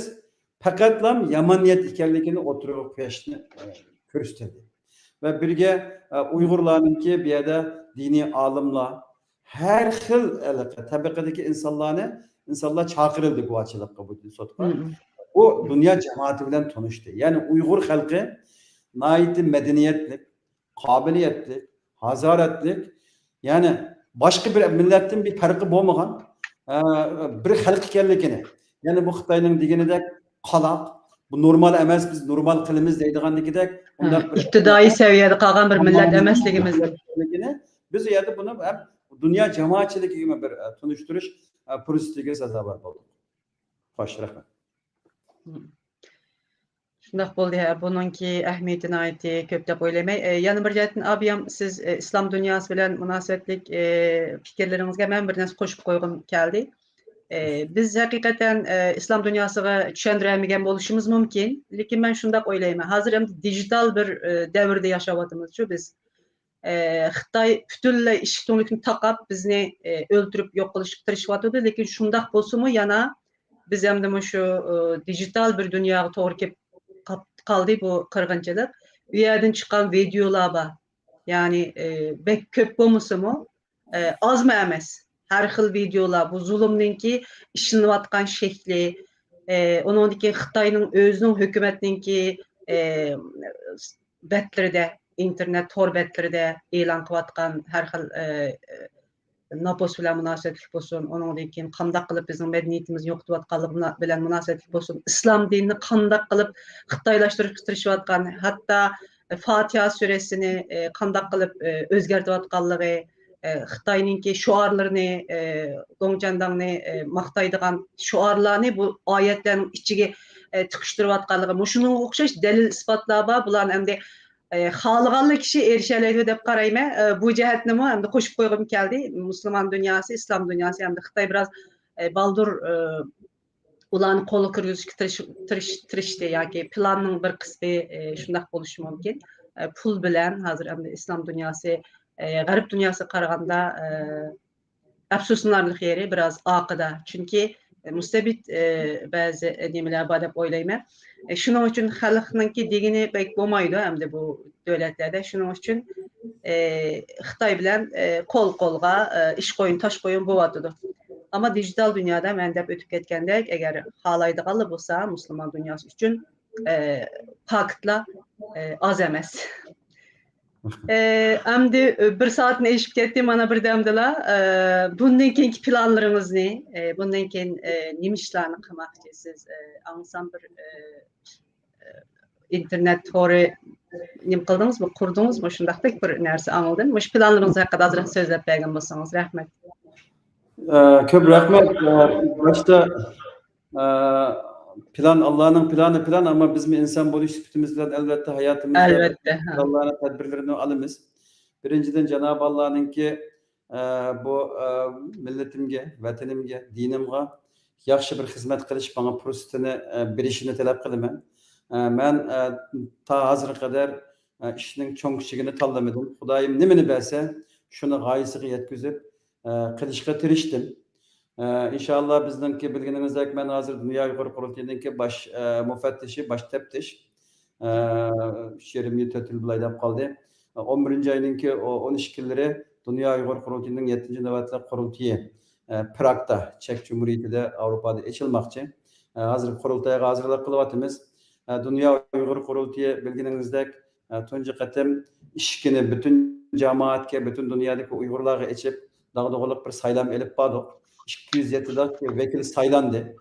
faqatlam yamaniyat ekanligini o'tirib qo'yishni ko'rsatdi. Va birga Uyg'urlarninki bu yerda diniy olimlar, her xil tabaqadagi insonlar chaqirildi guvochilikqa bu sotga. Bu dünya cemaati bilan tanıştı. Yani Uygur halkı naiti medeniyetlik, kabiliyetlik, hazaretlik, yani başka bir milletin bir farkı olmayan bir halk ekanligini. Yani bu Xitoyning deganidek qalaq, bu normal emas, biz normal qilimiz deydiganligidek iqtidoi seviyede qolgan bir millet emasligimizni biz u yerda buni ham dunyo jamoatchiligiga bir tunishtirish fursatiga sazovor bo'ldik. Xo'sh, rahmat. Şundaq boldy, bununki ähmiýetine aýty köp dep oýlamay. Ýani bir jätin abiyam siz İslam dünýasy bilen münasibetlik pikirleriňizge men bir näse goşup goýgum keldi. Biz hakikaten İslam dünýasyga düşendiremigen boluşumuz mümkin. Lekin men şundaq oýlaýman. Hazır hem dijital bir däwirde ýaşapatymyz şu biz. Xitoy bütünlej işgüdüňlükni takap bizni öldürüp ýok kılışyp tyrşypatdy. Lekin şundaq bolsumy ýana biz hem şu dijital bir dünýäge togry kep kaldı bu kırgınçılık. Bir yerden çıkan videolar var. Yani bek köp bomusumu az mı emes? Her xil videolar bu zulümninki işini atkan şekli, onun ki Xitayning özünün hökümetninki betleri de internet tor betleri de elan kılatkan her xil napos bilen münasebetlik bolsun, onundan keyin qandaq qılıp bizning medeniyetimizni yo'qotayotganligi bilen münasebetlik bolsun, İslam dinini qandaq qılıp Xitoylaştırıp atkan, hatta Fatiha suresini qandaq qilib o'zgartiyotganligi, Xitoyninki şuarlarını, goňjandagny maqtaydigan şuarlarni bu ayetlerin içige tıkıştırıvatganlygy, muşununğa okşaş delil ispatlar bar. Bularni endi halaganly kişi erişeýärdi dep garaýman. Bu jähetnimi endi goşup goýgum keldi. Müslüman dünýasy, İslam dünýasy endi Xitoy biraz baldur ularni qo'lga kirgizishga tirishdi yoki planning bir qismi shundoq bo'lishi mumkin. Pul bilan hozir endi islom dunyosi g'arb dunyosiga qaraganda afsuslanarli yeri biraz oqida. Chunki mustabid ba'zi nimalar bor deb o'ylayman. Shuning uchun xalqninki degini bek bo'lmaydi endi bu davlatlarda. Shuning uchun Xitoy bilan qo'l qo'lga ish qo'yin, tosh qo'yin bo'lyotdi. Ama dijital dünyada mən dəb ötüb ketgəndək, əgər halaydıqalı bolsa, Müslüman dünyası üçün paktla az emas. Əmdi bir saatini eşib ketdi, mana bir dəmdila. Bundan keyinki planlarınız ne? Bundan keyin nima işlarni qilmoqchisiz? Ansam bir internet to'ri nim qildingizmi, qurdingizmi? Shundaqdek bir narsa anladım. Mush planlarınız haqida azroq so'zlab bergan bolsangiz, rahmat. Köp rahmet. Başta plan Allah'ın plan ama bizim insan buluş süpetimizden elbette hayatımızda Elbette. Allah'ın tedbirlerini alımız. Birinciden Cenab-ı Allah'ın ki bu milletimge, vatanimge, dinimge yaxşı bir hizmet kılış bana pürüstünü birişini talep kılımen. Ben ta hazır kadar işinin çoğun küçüğünü tallamadım. Xudayım nimeni bilse şunu gayesiga yetkizip qilishga tirishdim. İnşallah bizdeki bilginimizdek ben hazır Dünya Uyghur Qurultayı'ndaki baş müfettişi, baş teptiş. Şerimli tötül bilaydap kaldı. 11. ayınki o 12'leri Dünya Uyghur Qurultayı'nın 7. nöbetli Qurultayı Prag'da, Çek Cumhuriyeti'de Avrupa'da açılmakçı. Hazır Qurultay'a hazırlık kılıvatımız. Dünya Uyghur Qurultayı bilginimizdek tuncu qatim işkini bütün cemaatke, bütün dünyadaki Uygurlarga içip dağdığılık bir saylam elip badık. 207'deki vekil saylandı.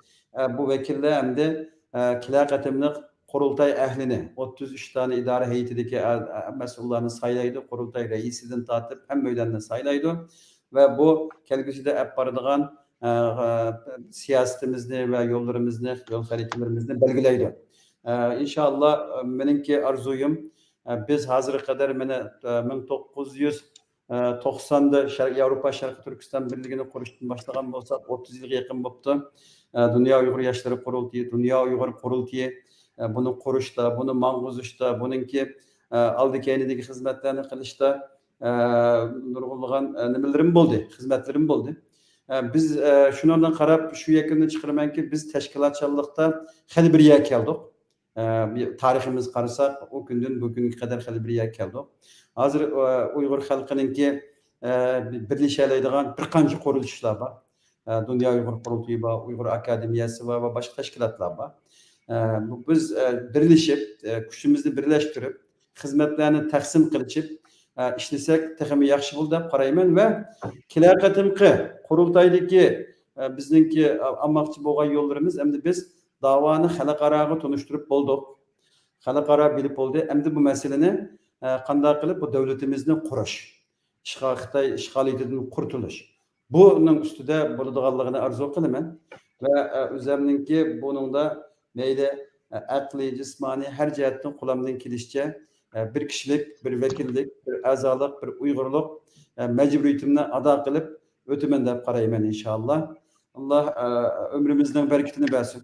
Bu vekille hem de kilakatimlik Qurultay ehlini 33 tane idare heyetideki mesullarını saylaydı. Qurultay reisiden tatip hem meydanını saylaydı. Ve bu kelgüsüde hep barıdığan siyasetimizni ve yollarımızını, yol hareketlerimizni belgileydi. İnşallah benimki arzuyum biz hazır kadar 1990'da Şarkı Avrupa Şarkı Türkistan Birliği'ni kuruştan başlayan olsak 30 yıl yakın boptu. Dünya Uyghur Yaşları Qurultayı, Dünya Uyghur Qurultayı bunu kuruşta, bunu manguzuşta, bununki aldı kendideki hizmetlerini kılışta nurgulluğun nimelerim boldu, hizmetlerim boldu. Biz şundan qarab şu yakında çıkarman ki biz teşkilatçılıkta hali bir yer keldik. Tarihimiz qarsak o günden bugünkü kadar hali bir yer keldik. Hazır Uyghur halkınınki birleşeyleydiğen bir qancha quruluşlar var. Dünya Uyghur Qurultayı var, Uyghur Akademiyası var ve başka teşkilatlar var. Biz birleşip, gücümüzü birleştirip, hizmetlerini taksim kılıçıp, işlesek texmi yaxşı bul dep qarayman ve kilaqatimqi Qurultaydaki bizninki almoqchi bo'lgan yollarımız endi biz davani xalqaraga tunuşturup boldik. Xalqara bilip oldu. Endi bu meseleni qanday qilib bu davlatimizni qurish, Xitoy ishg'oliyatidan qurtulish. Bunun üstüde bo'ladiganligini arzu qilaman ve o'zimninki buningda mayli aqliy, jismoniy har jihatdan qo'limdan kelishicha bir kişilik, bir vekillik, bir azalık, bir uygurluk mecburiyetimni ado qilib o'taman deb qarayman inşallah. Allah ömrümüzden bereketini versin.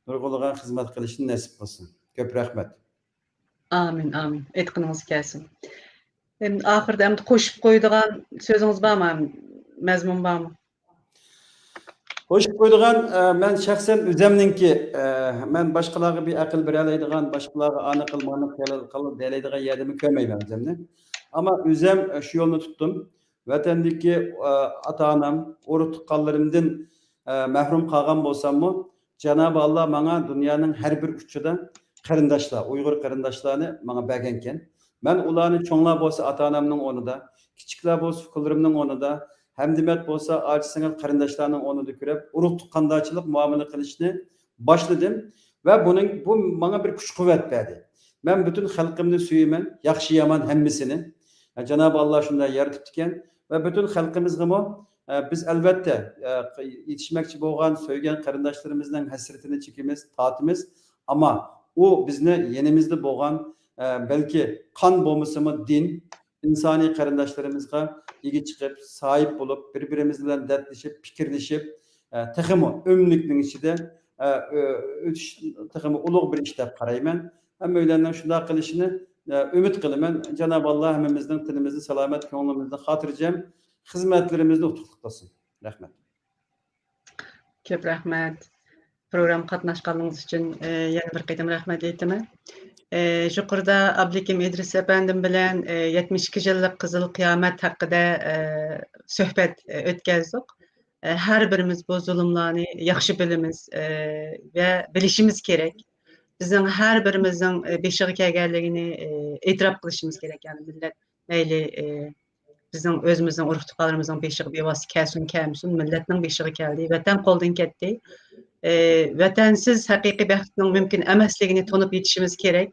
Nurgulluğa hizmet qilishni nasip qilsin. Ko'p rahmat. Amin, amin. Etqininiz kelsin. Ahirda endi qo'shib qo'yadigan so'zingiz bormi? Mazmun bormi? Qo'shib qo'yadigan men shaxsan o'zimninki men boshqalarga bir aql beroladigan, boshqalarga ani qilmani qilib deydigan yerimi ko'rmayman o'zimni. Ama o'zim shu yo'lni tutdim. Vatandagi ota-onam, urug' tuqqanlarimdan mahrum qolgan bo'lsam-mu, Cenab-ı Allah bana dünyanın her bir uçuda qarindoshlar, Uyg'ur qarindoshlarni menga bergan ekan. Men ularni cho'nglar bo'lsa ota-onamning o'rnida, kichiklar bo'lsa fikrlarimning o'rnida, hamdimat bo'lsa ojiz-singil qarindoshlarning o'rnida ko'rib, urug' tuqqandochilik muomala qilishni boshladim ve bu menga bir kuch-quvvat berdi. Ben bütün halkımni suyman, yaxshi yaman hammasini. Cenab-ı Allah shunday yaratib ekan ve bütün halkımızga biz albatta yetişmekçi bo'lgan, söygen qarindoshlarımızdan hasretini çekimiz, tatimiz ama o bizni yenimizde bo'lgan belki kan bo'lmasimi din, insani qarindoshlarımızga ega chiqib, sahip bulup, birbirimiz bilan dertleşip, fikirleşip, texmi ömrlükning ichida o'tish texmi ulug' bir ish deb qarayman. Hammalarning shunday qilishini ümit qilaman. Cenab-ı Allah hammamizning tilimizni salomat, ko'nglimizni xotirjam, xizmatlarimizni utuqli qilsin. Rahmat. Ko'p rahmat. Program qatnaşqanlığınız için yana bir qaytam rahmat aytaman. Yuqorida Abduhakim İdris efendim bilan 72 yillik Qizil qiyomat haqida suhbat o'tkazdik. Her birimiz bu zulümlarni yaxshi bilamiz ve bilishimiz kerak. Bizning har birimizning beshig'i kelganligini e'tirof qilishimiz kerak. Yani millat mayli bizning o'zimizning urug' tuqqanlarimizning beshig'i bevosita kelsin kelmasin, millatning beshig'i keldi, vatan qo'ldan ketdi. Vatansiz haqiqiy baxtning mumkin emasligini tonib yetishimiz kerak.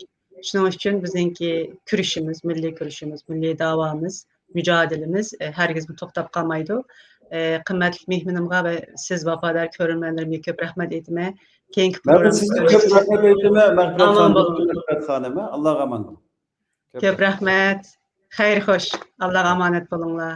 Shuning uchun bizningki kurashimiz, milliy davomuz, mücadelemiz hergiz to'xtab qolmaydi. Qimmatli mehmonimga va siz vafodar ko'rmanlarimga ko'p rahmat aytaman. Keyingi Ben sizga ko'p rahmat aytaman. Aman Mahfirat xonima. Allohga aman bo'ling. Ko'p rahmat. Xayr xo'sh. Allohga omonat bo'linglar.